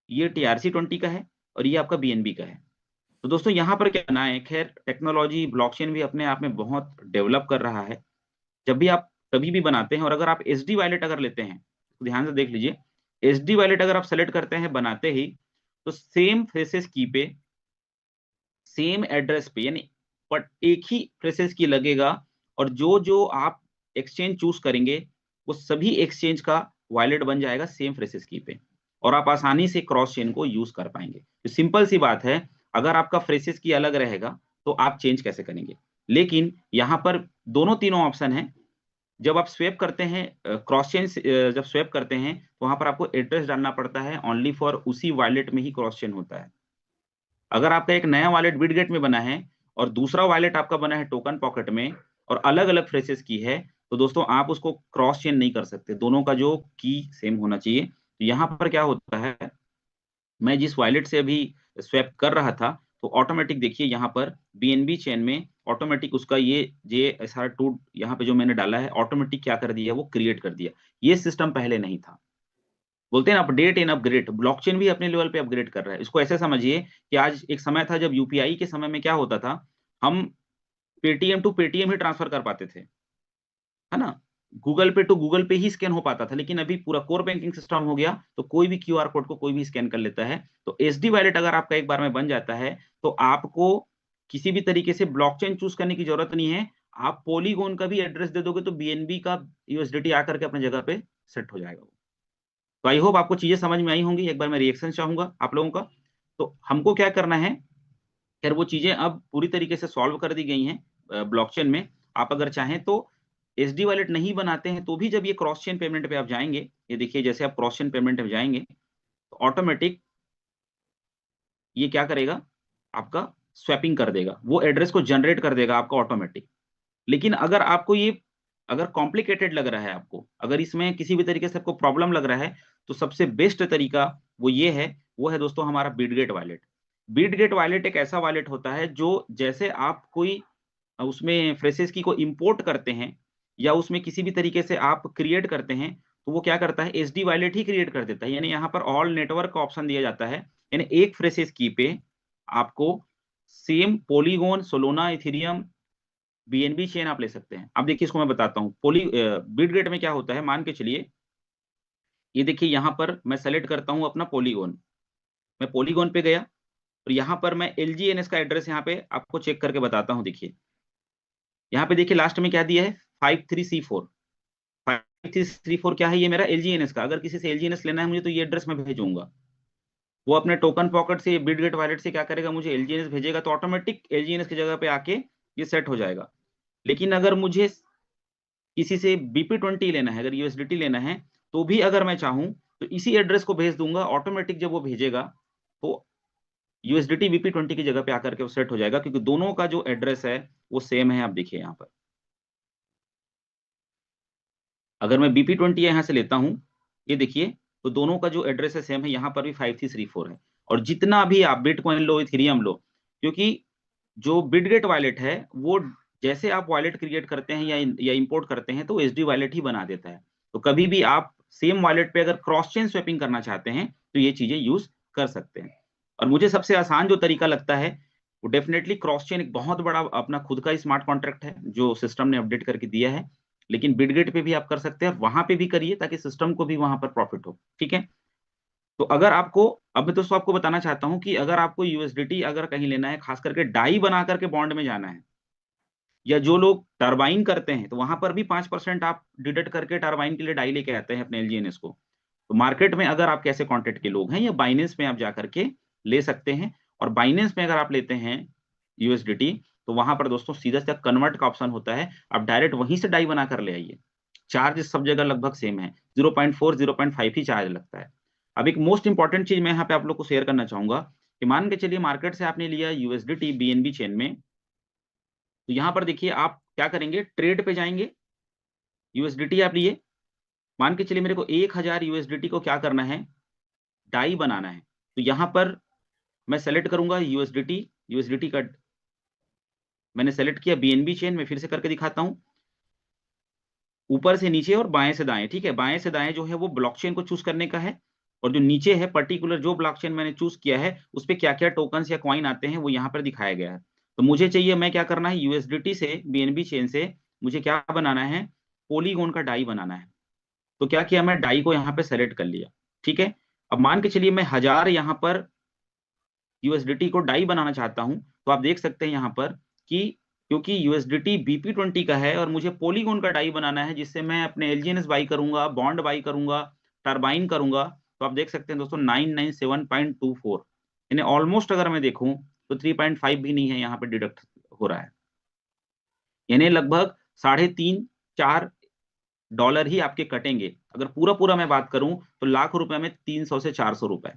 ये TRC20 का है, और ये आपका बीएनबी का है। तो दोस्तों यहाँ पर क्या करना है, खैर टेक्नोलॉजी ब्लॉकचेन भी अपने आप में बहुत डेवलप कर रहा है। जब भी आप कभी भी बनाते हैं, और अगर आप एसडी वॉलेट अगर लेते हैं तो ध्यान से देख लीजिए, एसडी वॉलेट अगर आप सेलेक्ट करते हैं बनाते ही, तो सेम फ्रेसेस की पे, सेम एड्रेस पे, यानी बट एक ही फ्रेसेस की लगेगा, और जो जो आप एक्सचेंज चूज करेंगे वो सभी एक्सचेंज का वॉलेट बन जाएगा सेम फ्रेसेस की पे, और आप आसानी से क्रॉस चेन को यूज कर पाएंगे। तो सिंपल सी बात है, अगर आपका फ्रेसेस की अलग रहेगा तो आप चेंज कैसे करेंगे। लेकिन यहाँ पर दोनों तीनों ऑप्शन है। जब आप स्वैप करते हैं, क्रॉस चेन जब स्वैप करते हैं तो वहां पर आपको एड्रेस डालना पड़ता है, ओनली फॉर उसी वॉलेट में ही क्रॉस चेन होता है। अगर आपका एक नया वॉलेट बिटगेट में बना है और दूसरा वॉलेट आपका बना है टोकन पॉकेट में, और अलग अलग फ्रेसेस की है, तो दोस्तों आप उसको क्रॉस चेन नहीं कर सकते, दोनों का जो की सेम होना चाहिए। तो यहाँ पर क्या होता है, मैं जिस वॉलेट से अभी स्वैप कर रहा था, तो ऑटोमेटिक देखिए यहाँ पर बीएनबी चेन में ऑटोमेटिक उसका ये JSR2 यहाँ पे जो मैंने डाला है, ऑटोमेटिक क्या कर दिया, वो क्रिएट कर दिया। ये सिस्टम पहले नहीं था। बोलते हैं ना अपडेट इन अपग्रेड, ब्लॉकचेन भी अपने लेवल पे अपग्रेड कर रहा है। इसको ऐसे समझिए कि आज एक समय था जब यूपीआई के समय में क्या होता था, हम पेटीएम टू पेटीएम ही ट्रांसफर कर पाते थे, है ना, गूगल पे टू गूगल पे ही स्कैन हो पाता था। लेकिन अभी पूरा कोर बैंकिंग सिस्टम हो गया, तो कोई भी क्यूआर कोड को कोई भी स्कैन कर लेता है। तो एसडी वॉलेट अगर आपका एक बार में बन जाता है, तो आपको किसी भी तरीके से ब्लॉकचेन चूज करने की जरूरत नहीं है। आप पॉलीगॉन का भी एड्रेस दे दोगे तो बीएनबी का यूएसडीटी आकर के अपने जगह पे सेट हो जाएगा। तो आई होप आपको चीजें समझ में आई होंगी। एक बार मैं रिएक्शन चाहूंगा आप लोगों का। तो हमको क्या करना है, खैर वो चीजें अब पूरी तरीके से सॉल्व कर दी गई हैं ब्लॉकचेन में। आप अगर चाहें तो एसडी वॉलेट नहीं बनाते हैं तो भी जब ये क्रॉस चेन पेमेंट पे आप जाएंगे, ये देखिए जैसे आप क्रॉस चेन पेमेंट पे जाएंगे तो ऑटोमेटिक ये क्या करेगा, आपका स्वैपिंग कर देगा, वो एड्रेस को जनरेट कर देगा आपका ऑटोमेटिक। लेकिन अगर आपको ये अगर कॉम्प्लिकेटेड लग रहा है, आपको अगर इसमें किसी भी तरीके से आपको प्रॉब्लम लग रहा है, तो सबसे बेस्ट तरीका वो ये है, वो है दोस्तों हमारा बिटगेट वॉलेट। बिटगेट वॉलेट एक ऐसा वॉलेट होता है जो जैसे आप कोई उसमें फ्रेसेस की को इंपोर्ट करते हैं या उसमें किसी भी तरीके से आप क्रिएट करते हैं, तो वो क्या करता है, एसडी वॉलेट ही क्रिएट कर देता है। यानी यहाँ पर ऑल नेटवर्क का ऑप्शन दिया जाता है, यानी एक फ्रेसेस की पे आपको same polygon, Solana, Ethereum, BNB chain आप ले सकते हैं। अब देखिए इसको मैं बताता हूँ। बिटगेट में क्या होता है, मान के चलिए ये देखिए यहाँ पर मैं सेलेक्ट करता हूँ अपना पॉलीगॉन, मैं पॉलीगॉन पे गया और यहाँ पर मैं LGNS का एड्रेस यहाँ पे आपको चेक करके बताता हूँ। देखिए यहाँ पे देखिए लास्ट में क्या दिया है, 53C4। 53C4 क्या है, ये मेरा LGNS का। अगर किसी से LGNS लेना है मुझे तो ये एड्रेस मैं भेजूंगा, वो अपने टोकन पॉकेट से, बिटगेट वॉलेट से क्या करेगा, मुझे LGNS भेजेगा, तो ऑटोमेटिक LGNS की जगह पे आके ये सेट हो जाएगा। लेकिन अगर मुझे किसी से BP20 लेना है, अगर USDT लेना है, तो भी अगर मैं चाहूं तो इसी एड्रेस को भेज दूंगा, ऑटोमेटिक जब वो भेजेगा तो USDT BP20 की जगह पे आकर के वो सेट हो जाएगा, क्योंकि दोनों का जो एड्रेस है वो सेम है। आप देखिए यहाँ पर अगर मैं BP20 यहाँ से लेता हूँ, ये देखिए, तो दोनों का जो एड्रेस है सेम है, यहाँ पर भी 5334 है। और जितना भी आप बिटकॉइन लो, इथेरियम लो, क्योंकि जो बिटगेट वॉलेट है वो जैसे आप वॉलेट क्रिएट करते हैं या इंपोर्ट करते हैं तो SD वॉलेट ही बना देता है। तो कभी भी आप सेम वॉलेट पे अगर क्रॉस चेन स्वैपिंग करना चाहते हैं तो ये चीजें यूज कर सकते हैं। और मुझे सबसे आसान जो तरीका लगता है वो डेफिनेटली क्रॉस चेन, एक बहुत बड़ा अपना खुद का स्मार्ट कॉन्ट्रैक्ट है जो सिस्टम ने अपडेट करके दिया है, लेकिन बिटगेट पे भी आप कर सकते हैं और वहां पे भी करिए ताकि सिस्टम को भी वहां पर प्रॉफिट हो। ठीक है, तो अगर आपको, अब मैं दोस्तों आपको बताना चाहता हूं कि अगर आपको USDT अगर कहीं लेना है, खास करके डाई बना करके बॉन्ड में जाना है, या जो लोग टरबाइन करते हैं तो वहां पर भी 5% आप डिडक्ट करके टरबाइन के लिए डाई लेके आते हैं अपने LGNS को। तो मार्केट में अगर आप कैसे कॉन्टेक्ट के लोग हैं, या बाइनेंस में आप जाकर के ले सकते हैं। और बाइनेंस में अगर आप लेते हैं USDT, तो वहां पर दोस्तों सीधा सीधा कन्वर्ट का ऑप्शन होता है, आप डायरेक्ट वहीं से डाई बना कर ले आइए। चार्ज सब जगह लगभग सेम है, 0.4 0.5 ही चार्ज लगता है। अब एक मोस्ट इंपॉर्टेंट चीज मैं यहाँ पे आप लोग को शेयर करना चाहूंगा कि मान के चलिए मार्केट से आपने लिया USDT BNB चेन में, तो यहाँ पर देखिए आप क्या करेंगे, ट्रेड पे जाएंगे, USDT आप लिए, मान के चलिए मेरे को 1000 USDT को क्या करना है, डाई बनाना है। तो यहाँ पर मैं सेलेक्ट करूंगा USDT का मैंने सेलेक्ट किया, BNB चेन में फिर से करके दिखाता हूँ, ऊपर से नीचे और बाएं से दाएं। ठीक है, बाएं से दाएं जो है वो ब्लॉकचेन को चूज करने का है, और जो नीचे है पर्टिकुलर जो ब्लॉकचेन मैंने चूज किया है उस पे क्या क्या टोकन्स या कॉइन आते हैं वो यहाँ पर दिखाया गया है। तो मुझे चाहिए, मैं क्या करना है, USDT से BNB चेन से मुझे क्या बनाना है, पॉलीगॉन का डाई बनाना है। तो क्या किया, मैं डाई को यहाँ पे सेलेक्ट कर लिया। ठीक है, अब मान के चलिए मैं 1000 यहाँ पर USDT को डाई बनाना चाहता हूं, तो आप देख सकते हैं यहाँ पर कि क्योंकि USDT BP20 का है और मुझे पॉलीगॉन का डाई बनाना है जिससे मैं अपने LGNS बाई करूंगा, बॉन्ड बाई करूंगा, टरबाइन करूंगा, तो आप देख सकते हैं दोस्तों 997.24, यानी ऑलमोस्ट अगर मैं देखूं तो 3.5 भी नहीं है यहाँ पे डिडक्ट हो रहा है, यानी लगभग 3.5-4 डॉलर ही आपके कटेंगे। अगर पूरा पूरा मैं बात करूं तो लाख रुपए में 300 से 400 रुपए।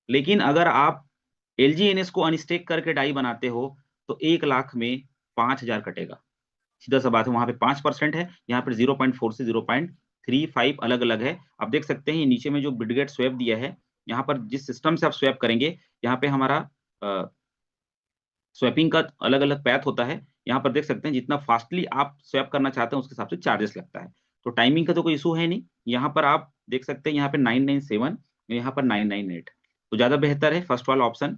लेकिन अगर आप LGNS को अनस्टेक करके डाई बनाते हो तो 1 लाख में 5000 कटेगा। सीधा सा बात है, वहां पे 5% है, यहाँ पर 0.4 से 0.35 अलग अलग है। आप देख सकते हैं ये नीचे में जो बिटगेट स्वैप दिया है, यहाँ पर जिस सिस्टम से आप स्वैप करेंगे, यहाँ पे हमारा स्वैपिंग का अलग अलग पैथ होता है। यहाँ पर देख सकते हैं जितना फास्टली आप स्वैप करना चाहते हैं उसके हिसाब से चार्जेस लगता है। तो टाइमिंग का तो कोई इशू है नहीं। यहाँ पर आप देख सकते हैं यहाँ पे 997, यहाँ पर 998, तो ज्यादा बेहतर है फर्स्ट वाला ऑप्शन।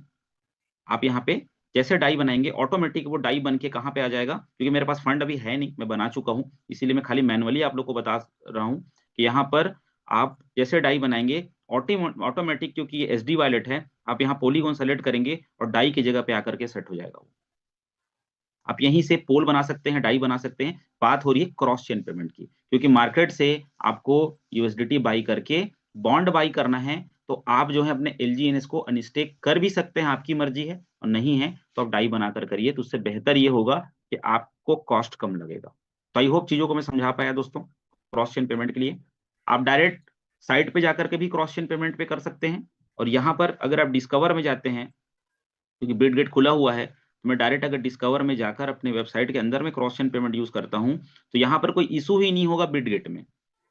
आप यहाँ पे जैसे डाई बनाएंगे ऑटोमेटिक वो डाई बन के कहाँ पे आ जाएगा, क्योंकि मेरे पास फंड अभी है नहीं, मैं बना चुका हूँ, इसीलिए मैं खाली मैनुअली आप लोग को बता रहा हूँ कि यहाँ पर आप जैसे डाई बनाएंगे ऑटोमेटिक, क्योंकि ये SD वॉलेट है, आप यहाँ पॉलीगॉन सेलेक्ट करेंगे और डाई की जगह पे आकर के सेट हो जाएगा वो। आप यहीं से पोल बना सकते हैं, डाई बना सकते हैं। बात हो रही है क्रॉस चेन पेमेंट की, क्योंकि मार्केट से आपको USDT बाई करके बॉन्ड बाई करना है, तो आप जो है अपने LGNS को अनस्टेक कर भी सकते हैं, आपकी मर्जी है, और नहीं है तो आप डाई बनाकर करिए, तो उससे बेहतर ये होगा कि आपको कॉस्ट कम लगेगा। तो आई होप चीजों को मैं समझा पाया दोस्तों। क्रॉस चेन पेमेंट के लिए आप डायरेक्ट साइट पे जाकर के भी क्रॉस चेन पेमेंट पे कर सकते हैं, और यहाँ पर अगर आप डिस्कवर में जाते हैं, क्योंकि बिटगेट खुला हुआ है, तो मैं डायरेक्ट अगर डिस्कवर में जाकर अपने वेबसाइट के अंदर में क्रॉस चेन पेमेंट यूज करता हूं, तो यहाँ पर कोई इशू ही नहीं होगा बिटगेट में,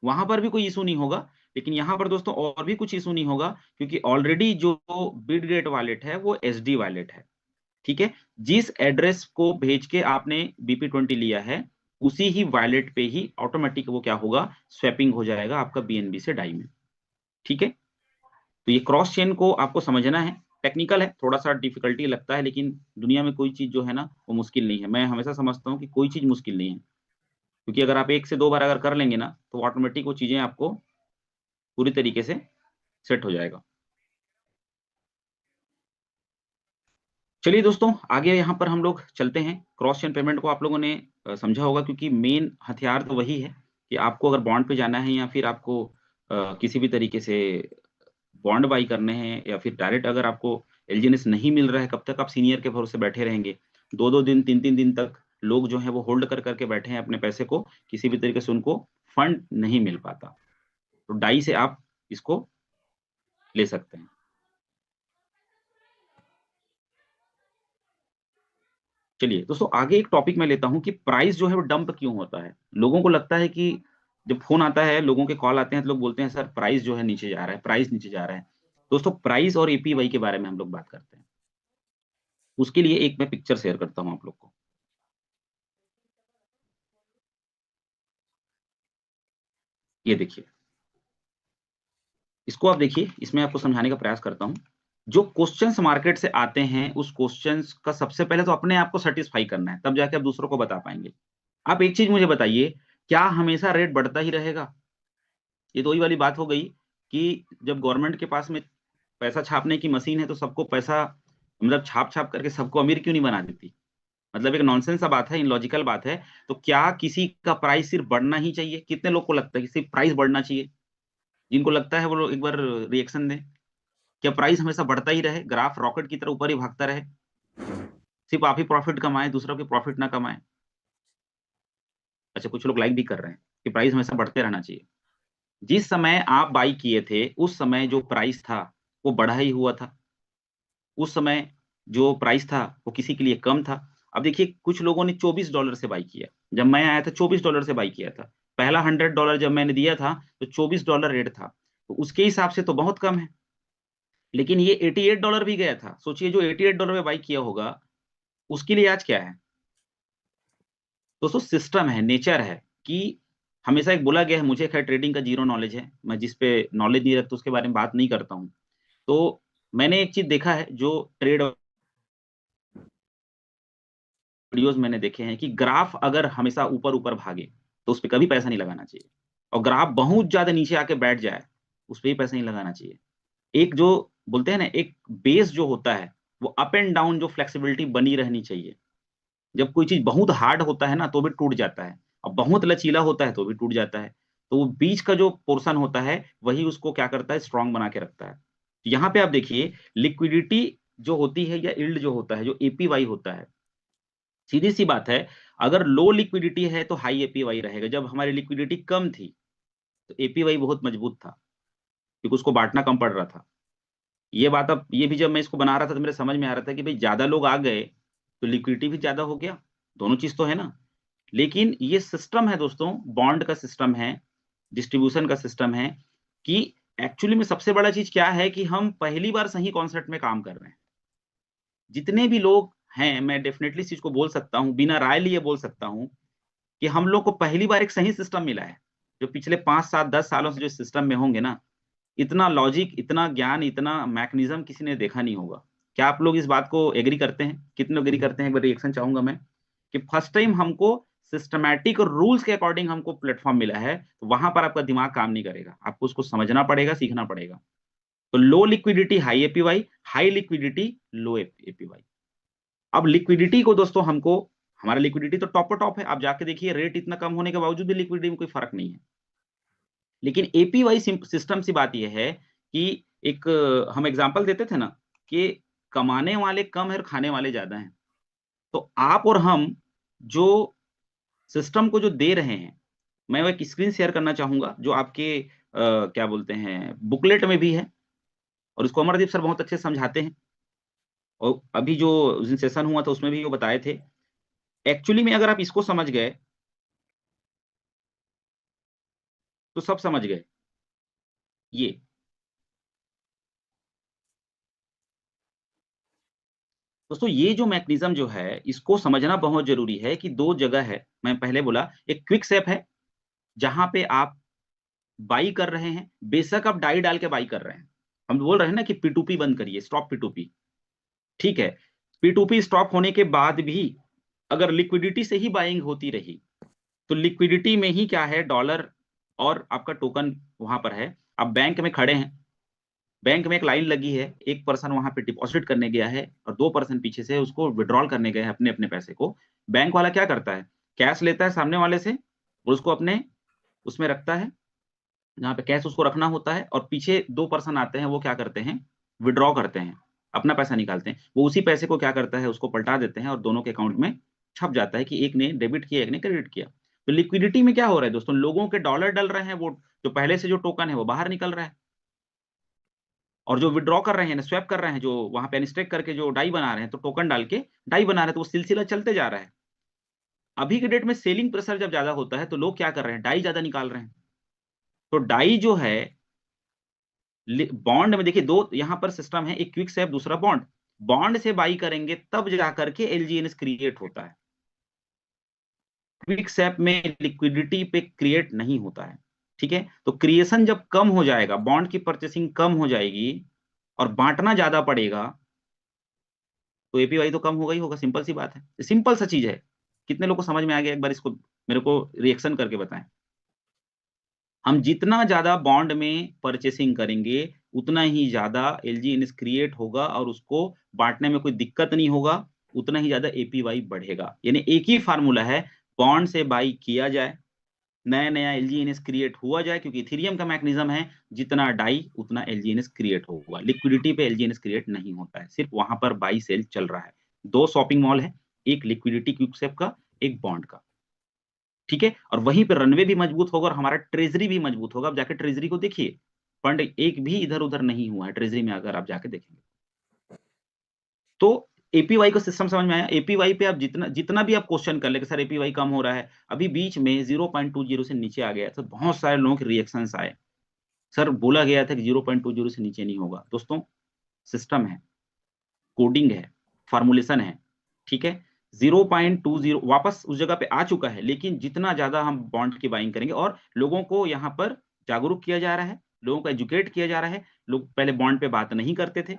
वहां पर भी कोई इशू नहीं होगा। लेकिन यहाँ पर दोस्तों और भी कुछ इशू नहीं होगा, क्योंकि ऑलरेडी जो बिटगेट वॉलेट है वो SD वॉलेट है। ठीक है, जिस एड्रेस को भेज के आपने BP20 लिया है उसी ही वॉलेट पे ही ऑटोमेटिक वो क्या होगा, स्वैपिंग हो जाएगा आपका BNB से डाई में। ठीक है, तो ये क्रॉस चेन को आपको समझना है, टेक्निकल है, थोड़ा सा डिफिकल्टी लगता है, लेकिन दुनिया में कोई चीज जो है ना वो मुश्किल नहीं है। मैं हमेशा समझता हूँ कि कोई चीज मुश्किल नहीं है, क्योंकि अगर आप 1 से 2 बार अगर कर लेंगे ना तो ऑटोमेटिक वो चीजें आपको पूरी तरीके से सेट हो जाएगा। चलिए दोस्तों, आगे यहाँ पर हम लोग चलते हैं। क्रॉस चेन पेमेंट को आप लोगों ने समझा होगा, क्योंकि मेन हथियार तो वही है कि आपको अगर बॉन्ड पे जाना है या फिर आपको किसी भी तरीके से बॉन्ड बाई करने हैं, या फिर डायरेक्ट अगर आपको एलजीएनएस नहीं मिल रहा है, कब तक आप सीनियर के भरोसे बैठे रहेंगे? 2-2 दिन, 3-3 दिन तक लोग जो हैं वो होल्ड कर के बैठे हैं अपने पैसे को, किसी भी तरीके से उनको फंड नहीं मिल पाता। तो डाई से आप इसको ले सकते हैं। चलिए दोस्तों, आगे एक टॉपिक मैं लेता हूँ कि प्राइस जो है वो डंप क्यों होता है? लोगों को लगता है कि जब फ़ोन आता है, लोगों के कॉल आते हैं तो लोग बोलते हैं सर प्राइस जो है नीचे जा रहा है, प्राइस नीचे जा रहा है। दोस्तों, प्राइस और एपीवाई के बारे में हम लोग बात करते हैं। उसके लिए एक मैं पिक्चर शेयर करता हूँ आप लोग को। ये देखिए, इसको आप देखिए, इसमें आपको समझाने का प्रयास करता हूँ। जो क्वेश्चंस मार्केट से आते हैं, उस क्वेश्चंस का सबसे पहले तो अपने आप को सैटिस्फाई करना है, तब जाके आप दूसरों को बता पाएँगे। आप एक चीज़ मुझे बताइए, क्या हमेशा रेट बढ़ता ही रहेगा? ये तो वही वाली बात हो गई कि जब गवर्नमेंट के पास में पैसा छापने की मशीन है, तो सबको पैसा मतलब छाप-छाप करके सबको अमीर क्यों नहीं बना देती? मतलब एक नॉनसेंस सा बात है, इलॉजिकल बात है। तो क्या किसी का प्राइस सिर्फ बढ़ना ही चाहिए? कितने लोग को लगता है कि सिर्फ प्राइस बढ़ना चाहिए? जिनको लगता है वो लोग एक बार रिएक्शन दें। क्या प्राइस हमेशा बढ़ता ही रहे, ग्राफ रॉकेट की तरह ऊपर ही भागता रहे? सिर्फ आप ही प्रॉफिट कमाएँ, दूसरों की प्रॉफिट ना कमाएँ? अच्छा, कुछ लोग लाइक भी कर रहे हैं कि प्राइस हमेशा बढ़ते रहना चाहिए। जिस समय आप बाय किए थे, उस समय जो प्राइस था, वो बढ़ा ही हुआ था। उस समय जो प्राइस था, वो किसी के लिए कम था। अब देखिए, कुछ लोगों ने $24 से बाय किया। जब मैं आया था $24 से बाय किया था। पहला $100 जब मैंने दिया था, तो $24 रेट था। तो उसके हिसाब से तो बहुत कम है। लेकिन ये $88 भी गया था। सोचिए, जो $88 में बाय किया होगा, उसके लिए आज क्या है? दोस्तों, सिस्टम है, नेचर है कि हमेशा एक बोला गया है, मुझे खैर ट्रेडिंग का ज़ीरो नॉलेज है। मैं जिस पे नॉलेज नहीं रखता उसके बारे में बात नहीं करता हूँ। तो मैंने एक चीज़ देखा है, जो ट्रेड वीडियोज़ मैंने देखे हैं कि ग्राफ अगर हमेशा ऊपर-ऊपर भागे, तो उसपे कभी पैसा नहीं लगाना चाहिए। और ग्राफ बहुत ज़्यादा नीचे आके बैठ जाए, उसपे भी पैसा नहीं लगाना चाहिए। एक जो बोलते हैं ना, एक बेस जो होता है, वो अप एंड डाउन जो फ्लेक्सिबिलिटी बनी रहनी चाहिए। जब कोई चीज़ बहुत हार्ड होता है ना, तो भी टूट जाता है, और बहुत लचीला होता है, तो भी टूट जाता है। तो वो बीच का जो पोर्शन होता है, वही उसको क्या करता है, स्ट्रॉन्ग बना के रखता है। यहाँ पे आप देखिए, लिक्विडिटी जो होती है या यील्ड जो होता है, जो एपीवाई होता है, सीधी-सी बात है, अगर लो लिक्विडिटी है तो हाई एपीवाई रहेगा। जब हमारी लिक्विडिटी कम थी, तो एपीवाई बहुत मजबूत था, क्योंकि उसको बाँटना कम पड़ रहा था। ये बात, अब ये भी जब मैं इसको बना रहा था तो मेरे समझ में आ रहा था कि भई ज़्यादा लोग आ गए, तो लिक्विडिटी भी ज़्यादा हो गया, दोनों चीज़ तो है ना। लेकिन ये सिस्टम है दोस्तों, बॉन्ड का सिस्टम है, डिस्ट्रीब्यूशन का सिस्टम है, कि एक्चुअली में सबसे बड़ा चीज़ क्या है कि हम पहली बार सही कॉन्सेप्ट में काम कर रहे हैं। जितने भी लोग हैं, मैं डेफिनिटली इस चीज़ को बोल सकता हूँ, बिना राय लिए बोल सकता हूँ कि हम लोग को पहली बार एक सही सिस्टम मिला है। जो पिछले 5, 7, 10 सालों से जो सिस्टम में होंगे ना, इतना लॉजिक, इतना ज्ञान, इतना मैकेनिज़्म किसी ने देखा नहीं होगा। क्या आप लोग इस बात को एग्री करते हैं? कितने लोग एग्री करते हैं? एक बार रिएक्शन चाहूँगा मैं, कि फर्स्ट टाइम हमको सिस्टमैटिक और रूल्स के अकॉर्डिंग हमको प्लेटफ़ॉर्म मिला है, तो वहाँ पर आपका दिमाग काम नहीं करेगा। आपको उसको समझना पड़ेगा, सीखना पड़ेगा। तो low liquidity high APY, high liquidity low APY. अब लिक्विडिटी को दोस्तों हमको, हमारा लिक्विडिटी तो टॉप पे टॉप है। आप जाके देखिए, रेट इतना कम होने के बावजूद भी लिक्विडिटी में कोई फ़र्क नहीं है। लेकिन एपीवाई सिस्टम सी बात ये है कि एक हम एग्जांपल देते थे ना, कि कमाने वाले कम है और खाने वाले ज़्यादा हैं। तो आप और हम जो सिस्टम को जो दे रहे हैं, मैं वो एक स्क्रीन शेयर करना चाहूँगा, जो आपके क्या बोलते हैं, बुकलेट में भी है, और इसको अमरदीप सर बहुत अच्छे से समझाते हैं, और अभी जो उस दिन सेशन हुआ था उसमें भी वो बताए थे। एक्चुअली में अगर आप इसको समझ गए, तो सब समझ गए। ये दोस्तों, ये जो मैकेनिज़्म जो है, इसको समझना बहुत ज़रूरी है कि 2 जगह है। मैं पहले बोला, एक क्विक सैप है, जहाँ पे आप बाई कर रहे हैं, बेशक आप डाई डाल के बाई कर रहे हैं। हम बोल रहे हैं ना कि P2P बंद करिए, स्टॉप P2P, ठीक है। P2P स्टॉप होने के बाद भी अगर लिक्विडिटी से ही बाइंग होती रही, तो लिक्विडिटी में ही क्या है, डॉलर और आपका टोकन वहां पर है। आप बैंक में खड़े हैं, बैंक में एक लाइन लगी है, एक पर्सन वहां पे डिपॉजिट करने गया है और 2 पर्सन पीछे से उसको विड्रॉल करने गए हैं अपने अपने पैसे को। बैंक वाला क्या करता है, कैश लेता है सामने वाले से और उसको अपने उसमें रखता है, जहाँ पे कैश उसको रखना होता है, और पीछे 2 पर्सन आते हैं, वो क्या करते हैं, विड्रॉ करते हैं, अपना पैसा निकालते हैं। वो उसी पैसे को क्या करता है, उसको पलटा देते हैं और दोनों के अकाउंट में छप जाता है कि एक ने डेबिट किया, एक ने क्रेडिट किया। तो लिक्विडिटी में क्या हो रहा है दोस्तों, लोगों के डॉलर डल रहे हैं, वो जो पहले से जो टोकन है वो बाहर निकल रहा है, और जो विड्रॉ कर रहे हैं, स्वैप कर रहे हैं, जो वहां पे अनस्टेक करके जो डाई बना रहे हैं, तो टोकन डाल के डाई बना रहे हैं, तो वो सिलसिला चलते जा रहा है। अभी के डेट में सेलिंग प्रेशर जब ज्यादा होता है तो लोग क्या कर रहे हैं, डाई ज्यादा निकाल रहे हैं। तो डाई जो है बॉन्ड में देखिए, दो यहां पर सिस्टम है, एक क्विक स्वैप, दूसरा बॉन्ड। बॉन्ड से बाई करेंगे तब जाकर के एलजीएनएस क्रिएट होता है। क्विक स्वैप में लिक्विडिटी पे क्रिएट नहीं होता है, ठीक है। तो क्रिएशन जब कम हो जाएगा, बॉन्ड की परचेसिंग कम हो जाएगी और बांटना ज्यादा पड़ेगा, तो एपीवाई तो कम होगा ही होगा, सिंपल सी बात है, सिंपल सा चीज है। कितने लोगों को समझ में आ गया, एक बार इसको मेरे को रिएक्शन करके बताएं। हम जितना ज्यादा बॉन्ड में परचेसिंग करेंगे उतना ही ज्यादा एलजीएनएस क्रिएट होगा और उसको बांटने में कोई दिक्कत नहीं होगा, उतना ही ज्यादा एपीवाई बढ़ेगा। यानी एक ही फार्मूला है, बॉन्ड से बाई किया जाए, नया नया एलजीएनएस क्रिएट हुआ जाए, क्योंकि इथेरियम का मैकेनिज्म है, जितना डाई उतना एलजीएनएस क्रिएट होगा। लिक्विडिटी पे एलजीएनएस क्रिएट नहीं होता है, सिर्फ वहां पर बाई सेल चल रहा है। 2 शॉपिंग मॉल है, एक लिक्विडिटी क्विकसेप का, एक बॉन्ड का, ठीक है। और वहीं पे रनवे भी मजबूत होगा और हमारा ट्रेजरी भी मजबूत होगा। अब जाके ट्रेजरी को देखिए, फंड एक भी इधर उधर नहीं हुआ है ट्रेजरी में, अगर आप जाके देखेंगे तो। एपीवाई का सिस्टम समझ में आया। एपीवाई पे आप जितना जितना भी आप क्वेश्चन कर ले कि सर एपीवाई कम हो रहा है, अभी बीच में 0.20 से नीचे आ गया, तो बहुत सारे लोगों के रिएक्शंस आए, सर बोला गया था कि 0.20 से नीचे नहीं होगा। दोस्तों सिस्टम है, कोडिंग है, फार्मूलेशन है, ठीक है। 0.20 वापस उस जगह पे आ चुका है, लेकिन जितना ज्यादा हम बॉन्ड की बाइंग करेंगे, और लोगों को यहाँ पर जागरूक किया जा रहा है, लोगों को एजुकेट किया जा रहा है। लोग पहले बॉन्ड पे बात नहीं करते थे,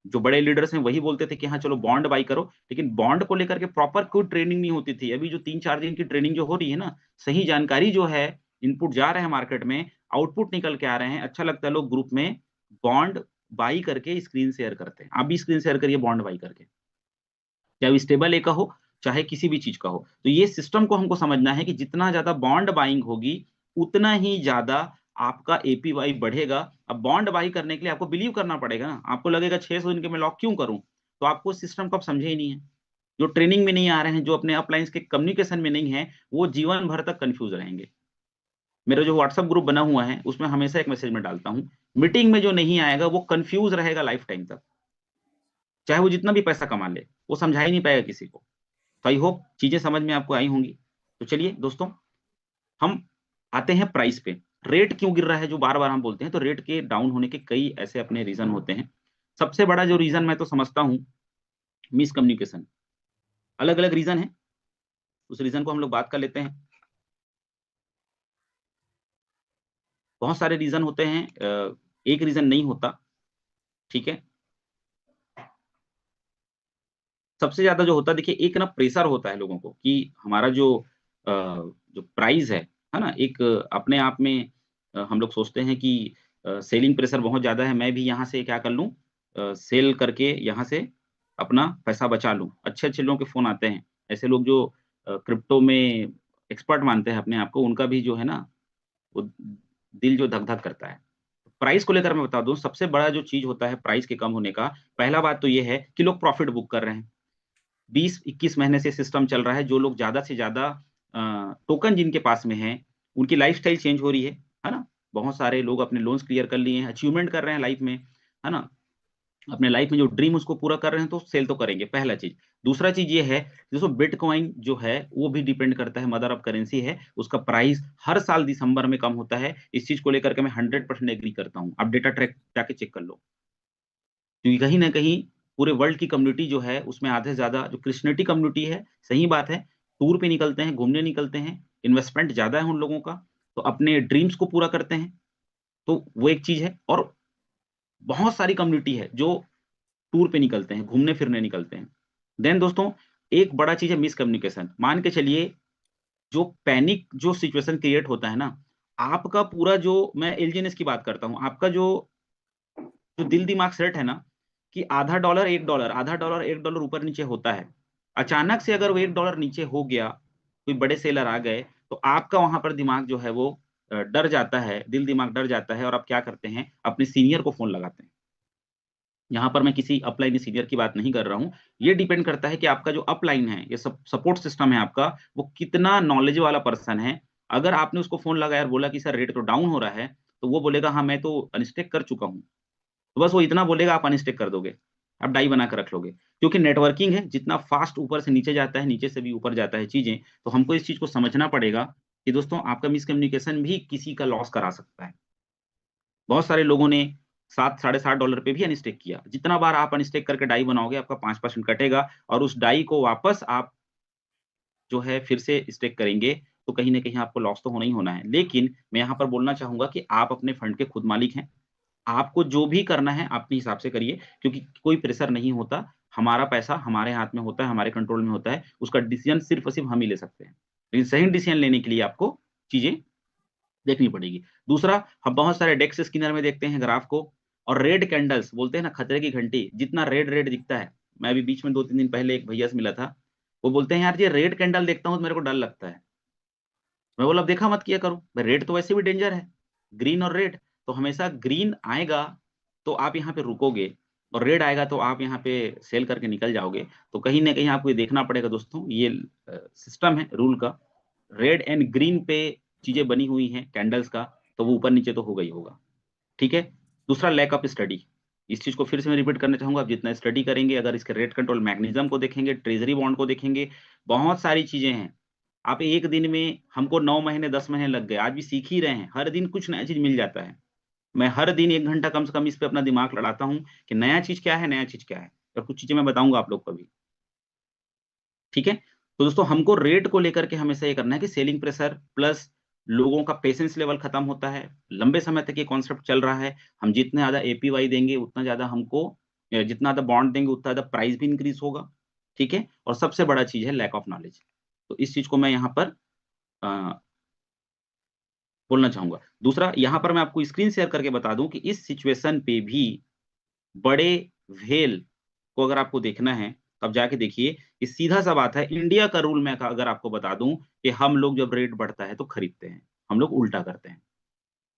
जो बड़े लीडर्स हैं वही बोलते थे कि हाँ चलो बॉन्ड बाई करो, लेकिन बॉन्ड को लेकर के प्रॉपर कोई ट्रेनिंग नहीं होती थी। अभी जो 3-4 दिन की ट्रेनिंग जो हो रही है ना, सही जानकारी जो है, इनपुट जा रहे हैं मार्केट में, आउटपुट निकल के आ रहे हैं, अच्छा लगता है। लोग ग्रुप में बॉन्ड बाई करके स्क्रीन शेयर करते हैं, आप भी स्क्रीन शेयर करिए बॉन्ड बाई करके, चाहे वो स्टेबल ए का हो, चाहे किसी भी चीज का हो। तो ये सिस्टम को हमको समझना है कि जितना ज्यादा बॉन्ड बाइंग होगी उतना ही ज्यादा आपका एपीवाई बढ़ेगा। अब बॉन्ड बाई करने के लिए आपको बिलीव करना पड़ेगा ना, आपको लगेगा 600 दिन के मैं लॉक क्यों करूं, तो आपको सिस्टम को आप समझे ही नहीं है। जो ट्रेनिंग में नहीं आ रहे हैं, जो अपने अपलाइंस के कम्युनिकेशन में नहीं है, वो जीवन भर तक कंफ्यूज रहेंगे। मेरा जो व्हाट्सएप ग्रुप बना हुआ है उसमें हमेशा एक मैसेज में डालता हूँ, मीटिंग में जो नहीं आएगा वो कंफ्यूज रहेगा लाइफ टाइम तक, चाहे वो जितना भी पैसा कमा ले, वो समझा ही नहीं पाएगा किसी को। तो आई होप चीजें समझ में आपको आई होंगी। तो चलिए दोस्तों, हम आते हैं प्राइस पे। रेट क्यों गिर रहा है, जो बार बार हम बोलते हैं, तो रेट के डाउन होने के कई ऐसे अपने रीजन होते हैं। सबसे बड़ा जो रीजन मैं तो समझता हूँ, मिसकम्युनिकेशन। अलग अलग रीजन है, उस रीजन को हम लोग बात कर लेते हैं। बहुत सारे रीजन होते हैं, एक रीजन नहीं होता, ठीक है। सबसे ज्यादा जो होता है, देखिए एक ना प्रेशर होता है लोगों को कि हमारा जो प्राइस है ना, एक अपने आप में हम लोग सोचते हैं कि सेलिंग प्रेशर बहुत ज्यादा है, मैं भी यहाँ से क्या कर लूँ, सेल करके यहाँ से अपना पैसा बचा लूँ। अच्छे अच्छे लोगों के फोन आते हैं, ऐसे लोग जो क्रिप्टो में एक्सपर्ट मानते हैं अपने आप को, उनका भी जो है ना, वो दिल जो धक धक करता है। प्राइस को लेकर मैं बता दूं, सबसे बड़ा जो चीज होता है प्राइस के कम होने का, पहला बात तो ये है कि लोग प्रॉफिट बुक कर रहे हैं। 20-21 महीने से सिस्टम चल रहा है, जो लोग ज्यादा से ज्यादा टोकन जिनके पास में है, उनकी लाइफस्टाइल चेंज हो रही है ना। बहुत सारे लोग अपने लोन्स क्लियर कर लिए हैं, अचीवमेंट कर रहे हैं लाइफ में, है ना। अपने लाइफ में जो ड्रीम उसको पूरा कर रहे हैं, तो सेल तो करेंगे, पहला चीज। दूसरा चीज ये है, दोस्तों बिटकॉइन जो है वो भी डिपेंड करता है, मदर ऑफ करेंसी है, उसका प्राइस हर साल दिसंबर में कम होता है। इस चीज को लेकर के मैं 100% एग्री करता हूँ, आप डेटा ट्रैक जाके चेक कर लो, क्योंकि कहीं ना कहीं पूरे वर्ल्ड की कम्युनिटी जो है उसमें आधे से ज्यादा जो क्रिश्चियनिटी कम्युनिटी है, सही बात है, टूर पे निकलते हैं, घूमने निकलते हैं, इन्वेस्टमेंट ज्यादा है उन लोगों का, तो अपने ड्रीम्स को पूरा करते हैं। तो वो एक चीज है। और बहुत सारी कम्युनिटी है जो टूर पे निकलते हैं, घूमने फिरने निकलते हैं। देन दोस्तों एक बड़ा चीज है मिसकम्युनिकेशन। मान के चलिए जो पैनिक जो सिचुएशन क्रिएट होता है ना, आपका पूरा जो, मैं एलजीएनएस की बात करता हूँ, आपका जो जो दिल दिमाग सेट है ना कि आधा डॉलर एक डॉलर, आधा डॉलर एक डॉलर ऊपर नीचे होता है। अचानक से अगर वो एक डॉलर नीचे हो गया, कोई बड़े सेलर आ गए, तो आपका वहां पर दिमाग जो है वो डर जाता है, दिल दिमाग डर जाता है, और आप क्या करते हैं, अपने सीनियर को फोन लगाते हैं। यहाँ पर मैं किसी अपलाइन सीनियर की बात नहीं कर रहा हूँ, ये डिपेंड करता है कि आपका जो अपलाइन है, ये सब सपोर्ट सिस्टम है आपका, वो कितना नॉलेज वाला पर्सन है। अगर आपने उसको फोन लगाया और बोला कि सर रेट तो डाउन हो रहा है, तो वो बोलेगा हाँ मैं तो अनस्टेक कर चुका हूँ। तो बस वो इतना बोलेगा, आप अनस्टेक कर दोगे, आप डाई बना कर रख लोगे। क्योंकि नेटवर्किंग है, जितना फास्ट ऊपर से नीचे जाता है, नीचे से भी ऊपर जाता है चीजें, तो हमको इस चीज को समझना पड़ेगा कि दोस्तों आपका मिसकम्युनिकेशन भी किसी का लॉस करा सकता है। बहुत सारे लोगों ने 7 साढ़े 7 डॉलर पे भी अनस्टेक किया। जितना बार आप अनस्टेक करके डाई बनाओगे, आपका 5% कटेगा, और उस डाई को वापस आप जो है फिर से स्टेक करेंगे, तो कहीं न कहीं आपको लॉस तो होना ही होना है। लेकिन मैं यहाँ पर बोलना चाहूँगा कि आप अपने फंड के खुद मालिक हैं। आपको जो भी करना है अपने हिसाब से करिए, क्योंकि कोई प्रेशर नहीं होता। हमारा पैसा हमारे हाथ में होता है, हमारे कंट्रोल में होता है। उसका डिसीज़न सिर्फ़ और सिर्फ़ हम ही ले सकते हैं। लेकिन सही डिसीज़न लेने के लिए आपको चीज़ें देखनी पड़ेगी। दूसरा, हम बहुत सारे डेक्स स्किनर में देखते हैं ग्राफ को, और रेड कैंडल्स बोलते हैं ना, खतरे की घंटी, जितना रेड रेड दिखता है। मैं अभी बीच में 2-3 दिन पहले एक भैया से मिला था। वो बोलते हैं यार ये रेड कैंडल देखता हूँ तो मेरे को डर लगता है। मैं बोला, अब देखा मत किया करो। भाई रेड तो वैसे भी डेंजर है, ग्रीन और रेड। तो हमेशा ग्रीन आएगा तो आप यहाँ पे रुकोगे, और रेड आएगा तो आप यहाँ पे सेल करके निकल जाओगे। तो कहीं न कहीं आपको ये देखना पड़ेगा दोस्तों, ये सिस्टम है रूल का। रेड एंड ग्रीन पे चीज़ें बनी हुई हैं कैंडल्स का, तो वो ऊपर-नीचे तो होगा ही होगा। ठीक है? दूसरा, लैक ऑफ स्टडी। इस चीज़ को फिर से मैं रिपीट करना चाहूँगा, आप जितना स्टडी करेंगे, अगर इसके रेट कंट्रोल मैकेनिज़्म को देखेंगे, ट्रेज़री बॉन्ड को देखेंगे, बहुत सारी चीज़ें हैं। आप 1 दिन में, हमको 9 महीने 10 महीने लग गए, आज भी सीख ही रहे हैं। हर दिन कुछ नया चीज़ मिल जाता है। मैं हर दिन 1 घंटा कम से कम इस पे अपना दिमाग लड़ाता हूँ कि नया चीज़ क्या है, नया चीज़ क्या है? और कुछ चीज़ें मैं बताऊँगा आप लोग को अभी। ठीक है? तो दोस्तों हमको रेट को लेकर के हमेशा ये करना है कि सेलिंग प्रेशर प्लस लोगों का पेशेंस लेवल खत्म होता है। लंबे समय तक ये कॉन्सेप्ट चल रहा है। हम जितने ज़्यादा एपीवाई देंगे उतना ज़्यादा हमको, जितना ज़्यादा बॉन्ड देंगे उतना ज़्यादा प्राइस भी इंक्रीज़ होगा। ठीक है? और सबसे बड़ा चीज़ है लैक ऑफ नॉलेज। तो इस चीज़ को मैं यहाँ पर अ, बोलना चाहूँगा। दूसरा, यहाँ पर मैं आपको स्क्रीन शेयर करके बता दूँ कि इस सिचुएशन पे भी बड़े व्हेल को अगर आपको देखना है, तो आप जाके देखिए कि सीधा-सा बात है, इंडिया का रूल मैं अगर आपको बता दूँ कि हम लोग जब रेट बढ़ता है तो खरीदते हैं, हम लोग उल्टा करते हैं।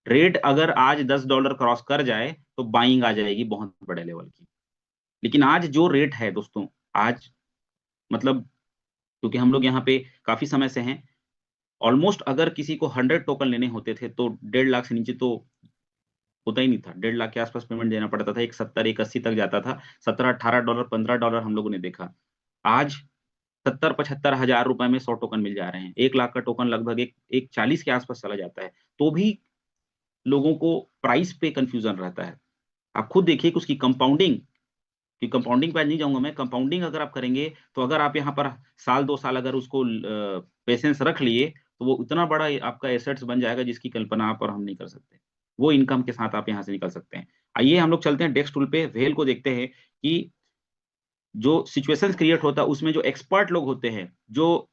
रेट अगर आज $10 क्रॉस कर जाए, तो बाइंग आ जाएगी बहुत बड़े लेवल की। लेकिन आज जो रेट है दोस्तों, आज मतलब, क्योंकि हम लोग यहाँ पे काफ़ी समय से हैं, ऑलमोस्ट अगर किसी को 100 टोकन लेने होते थे, तो 1.5 लाख से नीचे तो होता ही नहीं था। 1.5 लाख के आस-पास पेमेंट देना पड़ता था। एक 70, एक 80 तक जाता था। 17-18 डॉलर, $15 हम लोगों ने देखा। आज 70-75 हज़ार रुपए में 100 टोकन मिल जा रहे हैं। 1 लाख का टोकन लगभग एक एक 40 के आस-पास चला जाता है। तो भी लोगों को प्राइस पे कन्फ्यूज़न रहता है। आप खुद देखिए कि उसकी कंपाउंडिंग, कि कंपाउंडिंग पे आज नहीं जाऊँगा मैं, कंपाउंडिंग अगर आप करेंगे, तो अगर आप यहाँ पर साल 2 साल अगर उसको पेशेंस रख लिए, तो वो इतना बड़ा आपका एसेट्स बन जाएगा जिसकी कल्पना आप और हम नहीं कर सकते। वो इनकम के साथ आप यहाँ से निकल सकते हैं। आइए हम लोग चलते हैं डेस्क टूल पे, व्हेल को देखते हैं कि जो सिचुएशंस क्रिएट होता है उसमें जो एक्सपर्ट लोग होते हैं, जो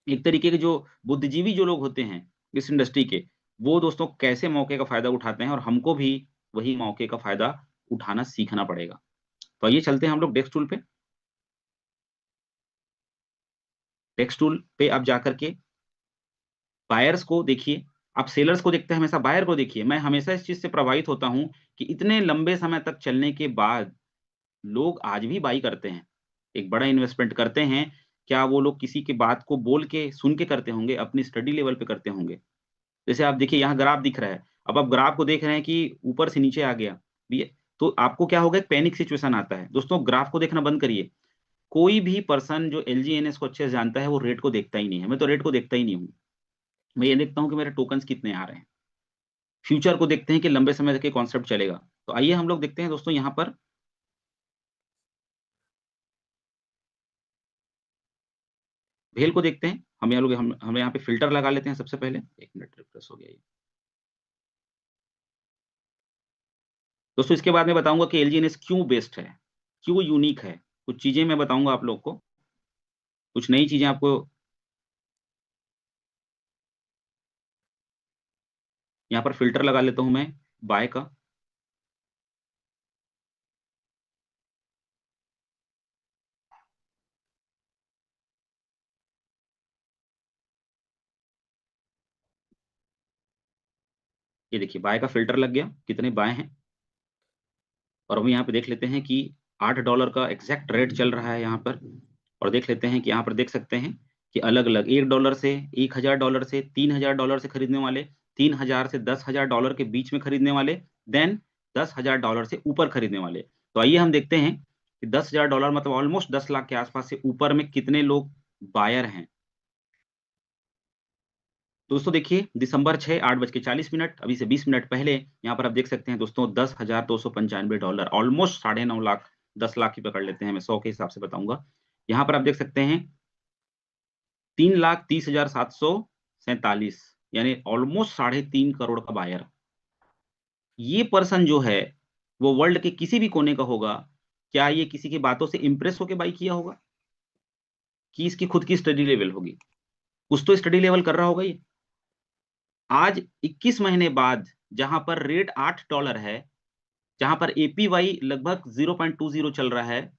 एक तरीके के जो बुद्धिजीवी जो लोग होते हैं इस इंडस्ट्री के, वो दोस्तों कैसे मौके का फ़ायदा उठाते हैं, और हमको भी वही मौके का फ़ायदा उठाना सीखना पड़ेगा। तो आइए चलते हैं हम लोग डेस्क टूल पे। टेक्स्ट टूल पे आप जाकर के बायर्स को देखिए, आप सेलर्स को देखते हैं, हमेशा बायर को देखिए। मैं हमेशा इस चीज़ से प्रभावित होता हूँ कि इतने लंबे समय तक चलने के बाद लोग आज भी बाई करते हैं। एक बड़ा इन्वेस्टमेंट करते हैं, क्या वो लोग किसी की बात को बोल के, सुन के करते होंगे, अपनी स्टडी लेवल पे करते होंगे? जैसे आप देखिए यहाँ ग्राफ दिख रहा है, अब आप ग्राफ को देख रहे हैं कि ऊपर से नीचे आ गया, ये तो आपको क्या होगा, एक पैनिक सिचुएशन आता है। दोस्तों ग्राफ को देखना बंद करिए। कोई भी पर्सन जो एलजीएनएस को अच्छे से जानता है, वो रेट को देखता ही नहीं है। मैं तो रेट को देखता ही नहीं हूँ। मैं ये देखता हूँ कि मेरे टोकन्स कितने आ रहे हैं। फ्यूचर को देखते हैं कि लंबे समय तक ये कॉन्सेप्ट चलेगा। तो आइए हम लोग देखते हैं दोस्तों यहाँ पर व्हेल को देखते हैं। हम यहाँ पे फ़िल्टर लगा लेते हैं सबसे पहले। 1 मिनट, रिफ्रेश हो गया ये। दोस्तों इसके बाद मैं बताऊंगा कि एलजीएनएस क्यों बेस्ट है, क्यों यूनिक है। कुछ चीजें मैं बताऊंगा आप लोग को, कुछ नई चीजें आपको। यहाँ पर फिल्टर लगा लेता हूं मैं बाय का। ये देखिए बाय का फिल्टर लग गया, कितने बाय हैं। और हम यहाँ पे देख लेते हैं कि $8 का एग्जैक्ट रेट चल रहा है यहाँ पर। और देख लेते हैं कि यहाँ पर देख सकते हैं कि अलग अलग $1 से, $1000 से, $3000 से खरीदने वाले, 3000 से $10,000 के बीच में खरीदने वाले, देन $10,000 से ऊपर खरीदने वाले। तो आइए हम देखते हैं कि $10,000 मतलब ऑलमोस्ट 10 लाख के आसपास से ऊपर में कितने लोग बायर हैं। दोस्तों देखिए दिसंबर 6 8:40, अभी से 20 मिनट पहले यहाँ पर आप देख सकते हैं दोस्तों $10,295, ऑलमोस्ट 9.5 लाख, 10 लाख ही पकड़ लेते हैं, मैं 100 के हिसाब से बताऊंगा। यहाँ पर आप देख सकते हैं 3,30,747, यानी ऑलमोस्ट 3.5 करोड़ का बायर। ये पर्सन जो है वो वर्ल्ड के किसी भी कोने का होगा, क्या ये किसी की बातों से इंप्रेस होकर बाई किया होगा, कि इसकी खुद की स्टडी लेवल होगी? कुछ तो स्टडी लेवल कर रहा होगा ये। आज 21 महीने बाद जहां पर रेट $8 है, जहां पर एपीवाई लगभग 0.20 चल रहा है,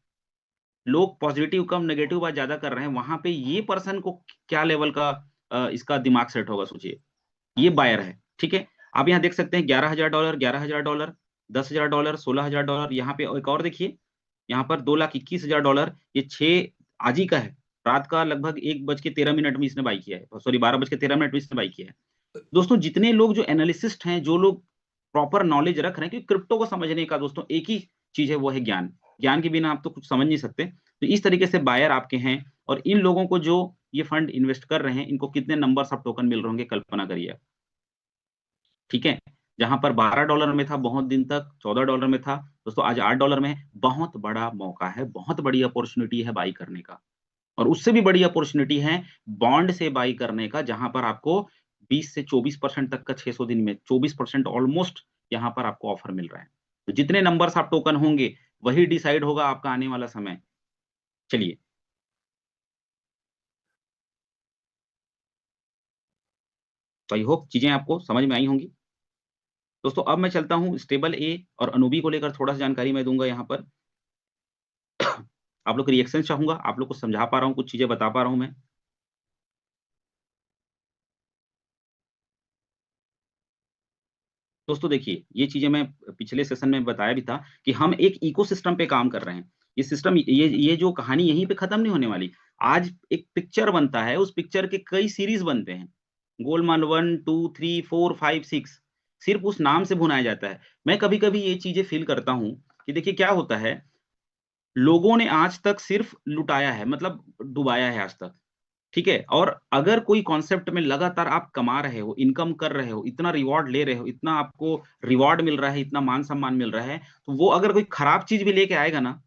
लोग पॉजिटिव कम नेगेटिव बात ज्यादा कर रहे हैं, वहां पे ये पर्सन को क्या लेवल का इसका दिमाग सेट होगा सोचिए। ये बायर है, ठीक है। आप यहाँ देख सकते हैं $11,000, $11,000, $10,000, $16,000। यहाँ पे एक और देखिए, यहाँ पर $2,21,000, ये 6 आज ही का है, रात का लगभग 1:13 में इसने बाई किया है, सॉरी 12:13 में इसने बाई किया है। दोस्तों जितने लोग जो एनालिसिस्ट हैं, जो लोग प्रॉपर नॉलेज रख रहे हैं, क्योंकि क्रिप्टो को समझने का दोस्तों एक ही चीज है, वो है ज्ञान। ज्ञान के बिना आप तो कुछ समझ नहीं सकते। तो इस तरीके से बायर आपके हैं, और इन लोगों को जो ये फंड इन्वेस्ट कर रहे हैं, इनको कितने नंबर्स ऑफ टोकन मिल रहे होंगे, कल्पना करिए, ठीक है। जहां पर $12 में था बहुत दिन तक, $14 में था, दोस्तों आज $8 में है। बहुत बड़ा मौका है, बहुत बड़ी अपॉर्चुनिटी है बाई करने का। और उससे भी बड़ी अपॉर्चुनिटी है बॉन्ड से बाई करने का, जहां पर आपको 20 से 24% तक का 600 दिन में 24% ऑलमोस्ट यहाँ पर आपको ऑफर मिल रहा है। तो जितने नंबर्स आप टोकन होंगे, वही डिसाइड होगा आपका आने वाला समय। चलिए, तो आई होप चीजें आपको समझ में आई होंगी। दोस्तों अब मैं चलता हूँ स्टेबल ए और अनूबी को लेकर, थोड़ा सा जानकारी मैं दूंगा यहाँ पर। आप लोग के रिएक्शन चाहूंगा, आप लोग को समझा पा रहा हूँ, कुछ चीजें बता पा रहा हूँ मैं। दोस्तों देखिए, ये चीजें मैं पिछले सेशन में बताया भी था कि हम एक इकोसिस्टम पे काम कर रहे हैं। ये सिस्टम, ये जो कहानी यहीं पे खत्म नहीं होने वाली। आज एक पिक्चर बनता है, उस पिक्चर के कई सीरीज बनते हैं, गोलमाल 1 2 3 4 5 6, सिर्फ उस नाम से भुनाया जाता है। मैं कभी कभी ये चीजें फील करता हूँ कि देखिए क्या होता है, लोगों ने आज तक सिर्फ लुटाया है, मतलब डुबाया है आज तक, ठीक है। और अगर कोई कॉन्सेप्ट में लगातार आप कमा रहे हो, इनकम कर रहे हो, इतना रिवॉर्ड ले रहे हो, इतना आपको रिवॉर्ड मिल रहा है, इतना मान सम्मान मिल रहा है, तो वो अगर कोई खराब चीज भी लेके आएगा ना,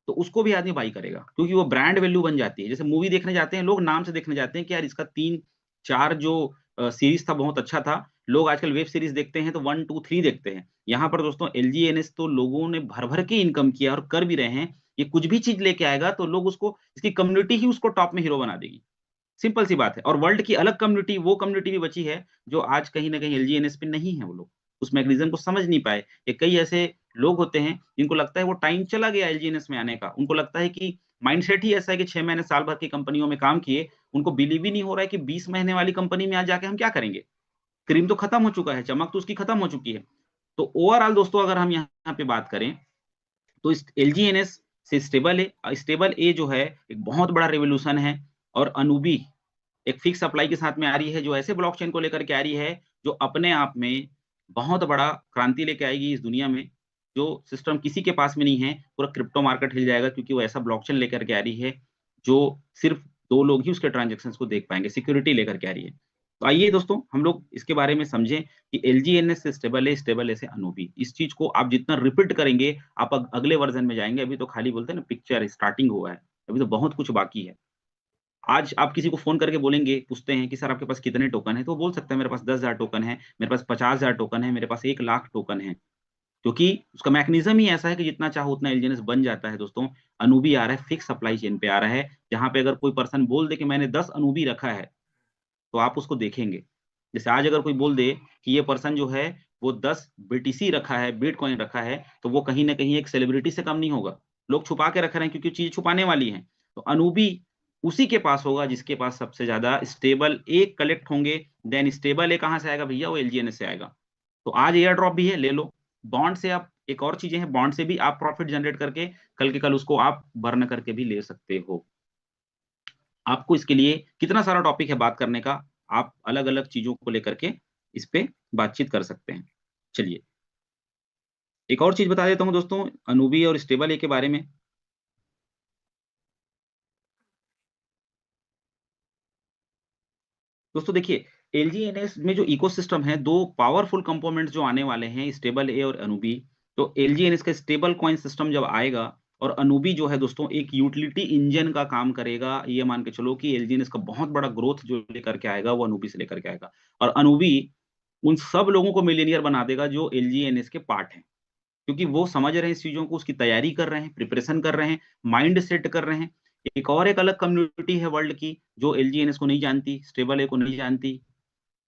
तो उसको भी आदमी बाई करेगा, क्योंकि वो ब्रांड वैल्यू बन जाती है। जैसे मूवी देखने जाते हैं लोग, नाम से देखने जाते हैं कि यार इसका 3 4 जो सीरीज था बहुत अच्छा था। लोग आजकल वेब सीरीज देखते हैं तो 1 2 3 देखते हैं। यहाँ पर दोस्तों एलजीएनएस तो लोगों ने भर भर के इनकम किया और कर भी रहे हैं। ये कुछ भी चीज लेके आएगा तो लोग उसको, इसकी कम्युनिटी ही उसको टॉप में हीरो बना देगी। सिंपल सी बात है। और वर्ल्ड की अलग कम्युनिटी, वो कम्युनिटी भी बची है जो आज कहीं ना कहीं एलजीएनएस पे नहीं है। वो लोग उस मैकेनिज्म को समझ नहीं पाए। ये कई ऐसे लोग होते हैं जिनको लगता है वो टाइम चला गया एलजीएनएस में आने का। उनको लगता है कि माइंडसेट ही ऐसा है कि 6 महीने साल भर की कंपनियों में काम किए, उनको बिलीव ही नहीं हो रहा है कि 20 महीने वाली कंपनी में आज जाके हम क्या करेंगे। क्रीम तो खत्म हो चुका है, चमक तो उसकी खत्म हो चुकी है। तो ओवरऑल दोस्तों अगर हम यहाँ पे बात करें, तो इस एलजीएनएस से स्टेबल है, स्टेबल ए जो है एक बहुत बड़ा रेवोल्यूशन है। और अनूबी एक फिक्स सप्लाई के साथ में आ रही है, जो ऐसे ब्लॉकचेन को लेकर के आ रही है जो अपने आप में बहुत बड़ा क्रांति लेके आएगी इस दुनिया में, जो सिस्टम किसी के पास में नहीं है। पूरा क्रिप्टो मार्केट हिल जाएगा, क्योंकि वो ऐसा ब्लॉकचेन लेकर के आ रही है जो सिर्फ 2 लोग ही उसके ट्रांजेक्शन्स को देख पाएंगे, सिक्योरिटी लेकर के आ रही है। तो आइए दोस्तों हम लोग इसके बारे में समझें कि एलजीएनएस से स्टेबल है से अनूबी। इस चीज को आप जितना रिपीट करेंगे, आप अगले वर्जन में जाएंगे। अभी तो खाली बोलते हैं ना, पिक्चर स्टार्टिंग हुआ है, अभी तो बहुत कुछ बाकी है। आज आप किसी को फोन करके बोलेंगे, पूछते हैं कि सर आपके पास कितने टोकन है, तो वो बोल सकता है मेरे पास 10,000 टोकन है, मेरे पास 50,000 टोकन है, मेरे पास 1 लाख टोकन है, क्योंकि उसका मैकेनिज्म ही ऐसा है कि जितना चाहो उतना एलजीएनएस बन जाता है दोस्तों। अनूबी आ रहा है, फिक्स सप्लाई चेन पे आ रहा है, जहां पे अगर कोई पर्सन बोल दे कि मैंने 10 अनूबी रखा है, तो आप उसको देखेंगे। जैसे आज अगर कोई बोल दे कि ये पर्सन जो है वो 10 बीटीसी रखा है, बिटकॉइन रखा है, तो वो कहीं न कहीं एक सेलिब्रिटी से कम नहीं होगा। लोग छुपा के रख रहे हैं क्योंकि चीज़ छुपाने वाली है। तो अनूबी उसी के पास होगा जिसके पास सबसे ज़्यादा स्टेबल ए कलेक्ट होंगे, देन स्टेबल ए कहाँ से आएगा भैया? वो एलजीएनएस से आएगा। तो आज एयर ड्रॉप भी है, ले लो। बॉन्ड से आप एक और चीज़ें हैं, बॉन्ड से भी आप प्रॉफिट जनरेट करके कल के कल उसको आप बर्न करके भी ले सकते हो। आपको इसके लिए कितना सारा टॉपिक है बात करने का, आप अलग-अलग चीज़ों को लेकर के इस पे बातचीत कर सकते हैं। चलिए, एक और चीज़ बता देता हूँ दोस्तों, अनूबी और स्टेबल ए के बारे में। दोस्तों देखिए, एलजीएनएस में जो इकोसिस्टम है, 2 पावरफुल कंपोनेंट्स जो आने वाले हैं, स्टेबल ए और अनूबी। तो एलजीएनएस का स्टेबल कॉइन सिस्टम जब आएगा और अनूबी जो है दोस्तों एक यूटिलिटी इंजन का काम करेगा, ये मान के चलो कि एलजीएनएस का बहुत बड़ा ग्रोथ जो लेकर के आएगा, वो अनूबी से लेकर के आएगा। और अनूबी उन सब लोगों को मिलियनेयर बना देगा जो एलजीएनएस के पार्ट हैं। क्योंकि वो समझ रहे हैं इस चीज़ों को, उसकी तैयारी कर रहे हैं, प्रिपरेशन कर रहे हैं, माइंड सेट कर रहे हैं। एक अलग कम्युनिटी है वर्ल्ड की जो एलजीएनएस को नहीं जानती, स्टेबल ए को नहीं जानती,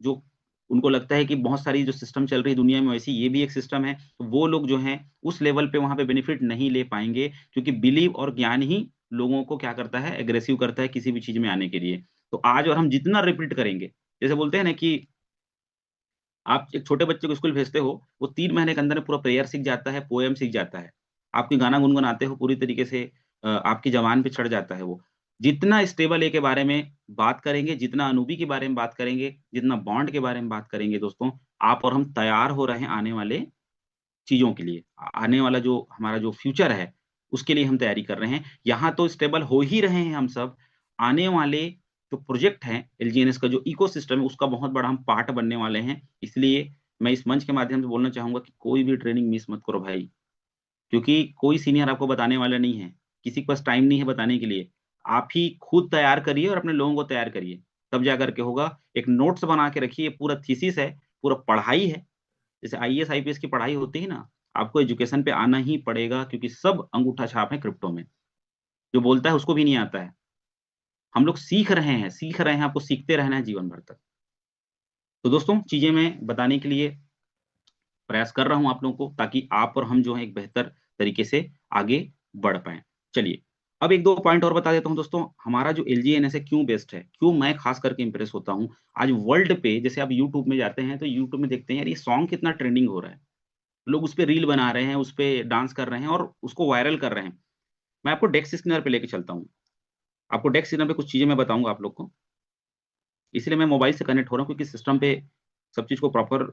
जो उनको लगता है कि बहुत सारी जो सिस्टम चल रही है दुनिया में वैसी ये भी एक सिस्टम है। तो वो लोग जो हैं उस लेवल पे वहाँ पे बेनिफिट नहीं ले पाएँगे, क्योंकि बिलीव और ज्ञान ही लोगों को क्या करता है, एग्रेसिव करता है किसी भी चीज़ में आने के लिए। तो आज और हम जितना रिपीट करेंगे, जैसे बोलते हैं ना कि आप एक छोटे बच्चे को स्कूल भेजते हो, वो 3 महीने के अंदर पूरा प्रेयर सीख जाता है, पोएम सीख जाता है। आप कोई गाना गुनगुनाते हो, पूरी तरीके से आपकी ज़बान पे चढ़ जाता है वो। जितना स्टेबल ए के बारे में बात करेंगे, जितना अनूबी के बारे में बात करेंगे, जितना बॉन्ड के बारे में बात करेंगे दोस्तों, आप और हम तैयार हो रहे हैं आने वाले चीज़ों के लिए। आने वाला जो हमारा जो फ्यूचर है, उसके लिए हम तैयारी कर रहे हैं। यहाँ तो स्टेबल हो ही रहे हैं हम सब, आने वाले जो प्रोजेक्ट हैं, एलजीएनएस का जो इकोसिस्टम है, उसका बहुत बड़ा हम पार्ट बनने वाले हैं। इसलिए मैं इस मंच के माध्यम से बोलना चाहूँगा कि कोई भी ट्रेनिंग मिस मत करो भाई, क्योंकि कोई सीनियर आपको बताने वाला नहीं है। किसी के पास टाइम नहीं है बताने के लिए। आप ही खुद तैयार करिए और अपने लोगों को तैयार करिए, तब जा कर के होगा। एक नोट्स बना के रखिए, पूरा थीसिस है, पूरा पढ़ाई है। जैसे आईएएस, आईपीएस की पढ़ाई होती है ना, आपको एजुकेशन पे आना ही पड़ेगा, क्योंकि सब अंगूठा छाप है क्रिप्टो में। जो बोलता है उसको भी नहीं आता है। हम लोग सीख रहे हैं, आपको सीखते रहना है जीवन भर तक। तो दोस्तों, चीज़ें मैं बताने के लिए प्रयास कर रहा हूँ आप लोगों को, ताकि आप और हम जो हैं एक बेहतर तरीके से आगे बढ़ पाएँ। चलिए, अब 1-2 पॉइंट और बता देता हूँ दोस्तों, हमारा जो एलजीएनएस है क्यों बेस्ट है? क्यों मैं खास करके इम्प्रेस होता हूँ? आज वर्ल्ड पे जैसे आप यूट्यूब में जाते हैं, तो यूट्यूब में देखते हैं यार ये सॉन्ग कितना ट्रेंडिंग हो रहा है। लोग उसपे रील बना रहे हैं, उसपे डांस कर रहे हैं और उसको वायरल कर रहे हैं। मैं आपको डेक्स स्किनर पे लेके चलता हूँ। आपको डेक्स स्किनर पे कुछ चीज़ें मैं बताऊँगा आप लोग को। इसलिए मैं मोबाइल से कनेक्ट हो रहा हूँ, क्योंकि सिस्टम पे सब चीज़ को प्रॉपर,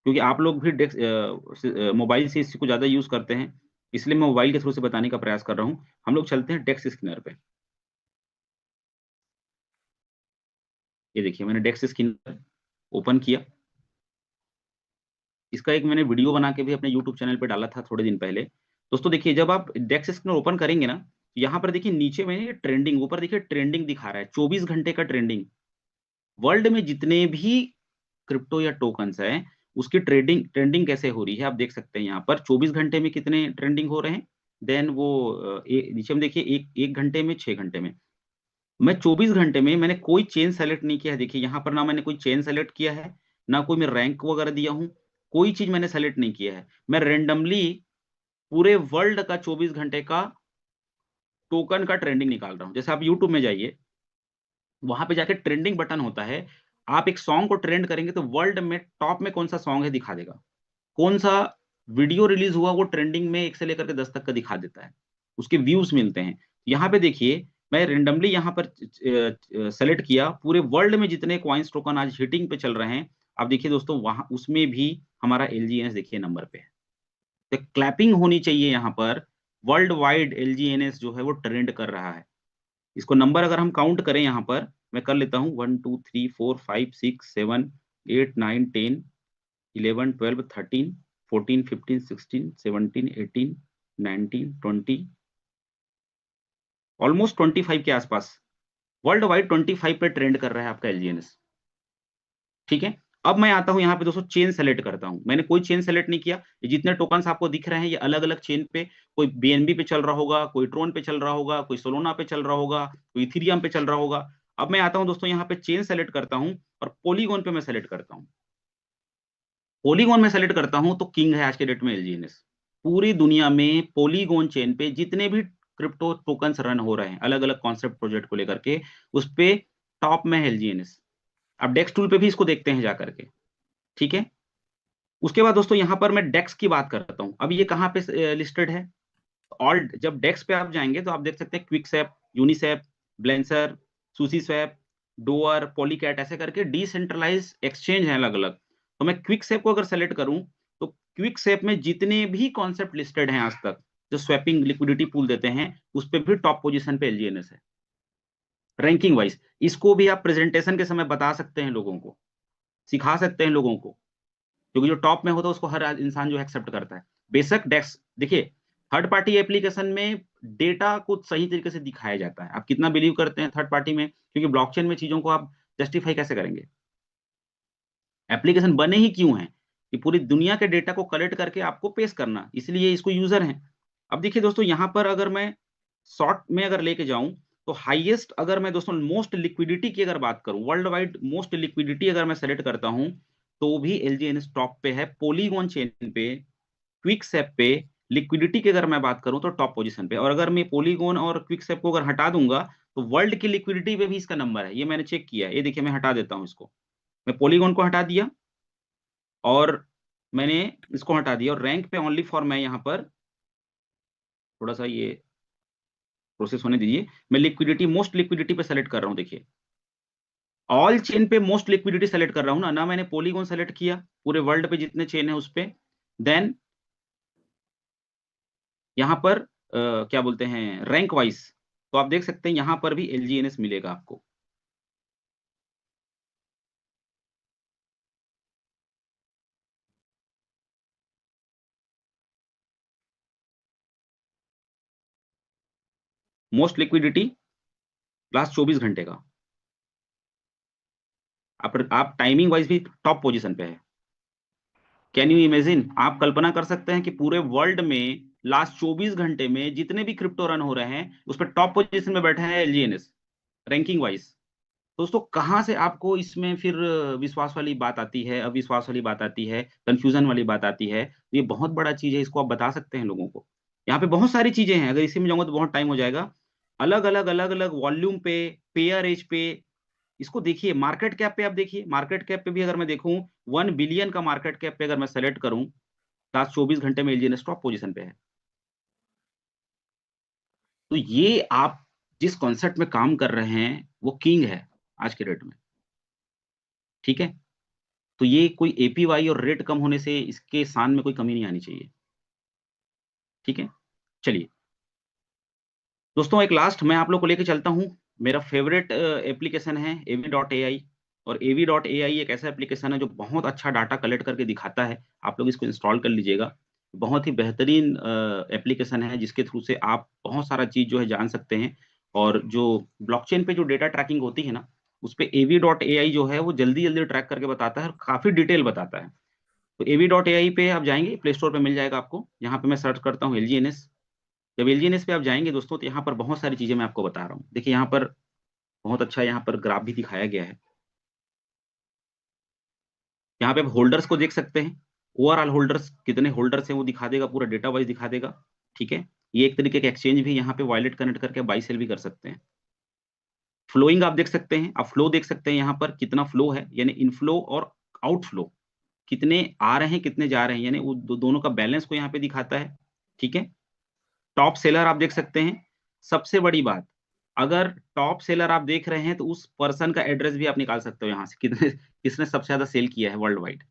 क्योंकि आप लोग भी मोबाइल से इस चीज़ को ज़्यादा यूज़ करते हैं, इसलिए मैं मोबाइल के थ्रू से बताने का प्रयास कर रहा हूँ। हम लोग चलते हैं डेक्स स्किनर पे। ये देखिए, मैंने डेक्स स्किनर ओपन किया। इसका एक मैंने वीडियो बना के भी अपने यूट्यूब चैनल पे डाला था थोड़े दिन पहले। दोस्तों देखिए, जब आप डेक्स स्किनर ओपन करेंगे ना, यहाँ पर देखिए नीचे में ये ट्रेंडिंग, ऊपर देखिए ट्रेंडिंग दिखा रहा है, 24 घंटे का ट्रेंडिंग। वर्ल्ड में जितने भी क्रिप्टो या टोकन्स हैं, उसकी ट्रेडिंग ट्रेंडिंग कैसे हो रही है, आप देख सकते हैं यहाँ पर 24 घंटे में कितने ट्रेंडिंग हो रहे हैं। देन वो नीचे में देखिए 1 घंटे में, 6 घंटे में। मैं 24 घंटे में मैंने कोई चेन सेलेक्ट नहीं किया है। देखिए यहाँ पर ना मैंने कोई चेन सेलेक्ट किया है, ना कोई मैं रैंक वगैरह दिया हूँ, कोई चीज़ मैंने सेलेक्ट नहीं किया है। मैं रैंडमली पूरे वर्ल्ड का 24 घंटे का टोकन का ट्रेंडिंग निकाल रहा हूँ। जैसे आप यूट्यूब में जाइए, वहाँ पे जाके ट्रेंडिंग बटन होता है। आप एक सॉन्ग को ट्रेंड करेंगे तो वर्ल्ड में टॉप में कौन-सा सॉन्ग है दिखा देगा। कौन-सा वीडियो रिलीज़ हुआ वो ट्रेंडिंग में 1 से लेकर के 10 तक का दिखा देता है। उसके व्यूज़ मिलते हैं। यहाँ पे देखिए, मैं रैंडमली यहाँ पर सेलेक्ट किया, पूरे वर्ल्ड में जितने कॉइन्स टोकन आज हिटिंग पे चल रहे हैं, आप देखिए दोस्तों वहाँ उसमें भी हमारा एलजीएनएस देखिए नंबर पे है। तो क्लैपिंग होनी चाहिए यहाँ पर, वर्ल्ड वाइड एलजीएनएस जो है वो ट्रेंड कर रहा है। इसको नंबर अगर हम काउंट करें यहाँ पर, मैं कर लेता हूँ 1, 2, 3, 4, 5, 6, 7, 8, 9, 10, 11, 12, 13, 14, 15, 16, 17, 18, 19, 20, ऑलमोस्ट 25 के आसपास। वर्ल्ड वाइड 25 पे ट्रेंड कर रहा है आपका एलजीएनएस। ठीक है? अब मैं आता हूं यहाँ पे दोस्तों, चेन सेलेक्ट करता हूं। मैंने कोई चेन सेलेक्ट नहीं किया, ये जितने टोकन्स आपको दिख रहे हैं ये अलग अलग चेन पे, कोई बीएनबी पे चल रहा होगा, कोई ट्रोन पे चल रहा होगा, कोई सोलोना पे चल रहा होगा, कोई इथीरियम पे चल रहा होगा। अब मैं आता हूं दोस्तों यहाँ पे चेन सेलेक्ट करता हूं और पोलीगॉन पे मैं सेलेक्ट करता हूं। पोलीगॉन में सेलेक्ट करता हूं तो किंग है आज के डेट में एलजीएनएस। पूरी दुनिया में पोलीगॉन चेन पे जितने भी क्रिप्टो टोकन्स रन हो रहे हैं अलग अलग कॉन्सेप्ट प्रोजेक्ट को लेकर के, उस पे टॉप में है एलजीएनएस। अब डेक्स टूल पे भी इसको देखते हैं जाकर के, ठीक है। उसके बाद दोस्तों यहाँ पर मैं डेक्स की बात करता हूँ। अब ये कहाँ पे लिस्टेड है? ऑल जब डेक्स पे आप जाएंगे तो आप देख सकते हैं क्विकसैप, यूनिसैप, ब्लेंसर, सुसीस्वैप, डोअर, पॉलीकैट, ऐसे करके डिसेंट्रलाइज एक्सचेंज हैं अलग अलग। तो मैं क्विकसैप को अगर सेलेक्ट करूं तो क्विकसैप में जितने भी कॉन्सेप्ट लिस्टेड हैं आज तक जो स्वैपिंग लिक्विडिटी पूल देते हैं, उस पर भी टॉप पोजीशन पे एलजीएनएस है रैंकिंग वाइज। इसको भी आप प्रेजेंटेशन के समय बता सकते हैं लोगों को, सिखा सकते हैं लोगों को, क्योंकि जो टॉप में होता है उसको हर इंसान जो एक्सेप्ट करता है। बेशक डेस्क देखिए, थर्ड पार्टी एप्लीकेशन में डेटा को सही तरीके से दिखाया जाता है। आप कितना बिलीव करते हैं थर्ड पार्टी में, क्योंकि ब्लॉकचेन में चीजों को आप जस्टिफाई कैसे करेंगे? एप्लीकेशन बने ही क्यों हैं कि पूरी दुनिया के डेटा को कलेक्ट करके आपको पेश करना, इसलिए इसको यूजर हैं। अब देखिए दोस्तों, यहाँ पर अगर मैं शॉर्ट में अगर लेके जाऊं तो हाईएस्ट, अगर मैं दोस्तों मोस्ट लिक्विडिटी की अगर बात करूं, वर्ल्ड वाइड मोस्ट लिक्विडिटी अगर मैं सेलेक्ट करता हूं, तो भी एलजीएनएस टॉप पे है। पोलीगॉन चेन पे, क्विकसैप पे लिक्विडिटी की अगर मैं बात करूं तो टॉप पोजीशन पे। और अगर मैं पोलीगॉन और क्विकसैप को अगर हटा दूंगा तो वर्ल्ड की लिक्विडिटी पे भी इसका नंबर है। ये मैंने चेक किया है, ये देखिए मैं हटा देता हूं इसको। मैं पोलीगॉन को हटा दिया और मैंने इसको हटा दिया, और रैंक पे ओनली फॉर, मैं यहाँ पर थोड़ा सा ये प्रोसेस होने दीजिए। मैं लिक्विडिटी, मोस्ट लिक्विडिटी पे सेलेक्ट कर रहा हूँ। देखिए ऑल चेन पे मोस्ट लिक्विडिटी सेलेक्ट कर रहा हूँ ना मैंने पोलीगॉन सेलेक्ट किया पूरे वर्ल्ड पे जितने चेन है उस पे। देन यहाँ पर क्या बोलते हैं, रैंक वाइज, तो आप देख सकते हैं यहाँ पर भी एलजीएनएस मिलेगा आपको। मोस्ट लिक्विडिटी लास्ट 24 घंटे का, आप टाइमिंग वाइज भी टॉप पोजीशन पे है। कैन यू इमेजिन, आप कल्पना कर सकते हैं कि पूरे वर्ल्ड में लास्ट 24 घंटे में जितने भी क्रिप्टो रन हो रहे हैं उस पर टॉप पोजीशन में बैठा है एलजीएनएस रैंकिंग वाइज। दोस्तों कहाँ से आपको इसमें फिर विश्वास वाली बात आती है, अविश्वास वाली बात आती है, कंफ्यूजन वाली बात आती है? ये बहुत बड़ा चीज है, इसको आप बता सकते हैं लोगों को। यहाँ पे बहुत सारी चीजें हैं, अगर इसी में जाऊंगा तो बहुत टाइम हो जाएगा। अलग अलग वॉल्यूम पे, पेयर एज पे, इसको देखिए। मार्केट कैप पे आप देखिए, मार्केट कैप पे भी अगर मैं देखूं 1 बिलियन का मार्केट कैप पे अगर मैं सेलेक्ट करूं, लास्ट 24 घंटे में एलजीएनएस टॉप पोजीशन पे है। तो ये आप जिस कॉन्सेप्ट में काम कर रहे हैं वो किंग है आज के डेट में, ठीक है। तो ये कोई एपीवाई और रेट कम होने से इसके शान में कोई कमी नहीं आनी चाहिए, ठीक है। चलिए दोस्तों, एक लास्ट मैं आप लोग को लेके चलता हूँ। मेरा फेवरेट एप्लीकेशन है avi.ai। और avi.ai एक ऐसा एप्लीकेशन है जो बहुत अच्छा डाटा कलेक्ट करके दिखाता है। आप लोग इसको इंस्टॉल कर लीजिएगा। बहुत ही बेहतरीन एप्लीकेशन है जिसके थ्रू से आप बहुत सारा चीज जो है जान सकते हैं। और जो ब्लॉकचेन पे जो डेटा ट्रैकिंग होती है ना, उस पे avi.ai जो है वो जल्दी जल्दी ट्रैक करके बताता है और काफी डिटेल बताता है। तो avi.ai पे आप जाएंगे, प्ले स्टोर पे मिल जाएगा आपको। यहाँ पे मैं सर्च करता हूँ एलजीएनएस। जब एलजीएनएस पे आप जाएंगे दोस्तों तो यहाँ पर बहुत सारी चीजें मैं आपको बता रहा हूँ। देखिए यहाँ पर बहुत अच्छा यहाँ पर ग्राफ भी दिखाया गया है। यहाँ पे आप होल्डर्स को देख सकते हैं, ओवरऑल होल्डर्स कितने होल्डर्स हैं वो दिखा देगा, पूरा डेटा वाइज दिखा देगा, ठीक है। ये एक तरीके के एक्सचेंज भी यहाँ पे वॉलेट कनेक्ट करके बाई सेल भी कर सकते हैं। फ्लोइंग आप देख सकते हैं, आप फ्लो देख सकते हैं यहाँ पर कितना फ्लो है, यानी इनफ्लो और आउटफ्लो कितने आ रहे हैं कितने जा रहे हैं, यानी वो दोनों का बैलेंस को यहाँ पे दिखाता है, ठीक है। टॉप सेलर आप देख सकते हैं। सबसे बड़ी बात, अगर टॉप सेलर आप देख रहे हैं तो उस पर्सन का एड्रेस भी आप निकाल सकते हो यहाँ से, कितने किसने सबसे ज्यादा सेल किया है वर्ल्ड वाइड।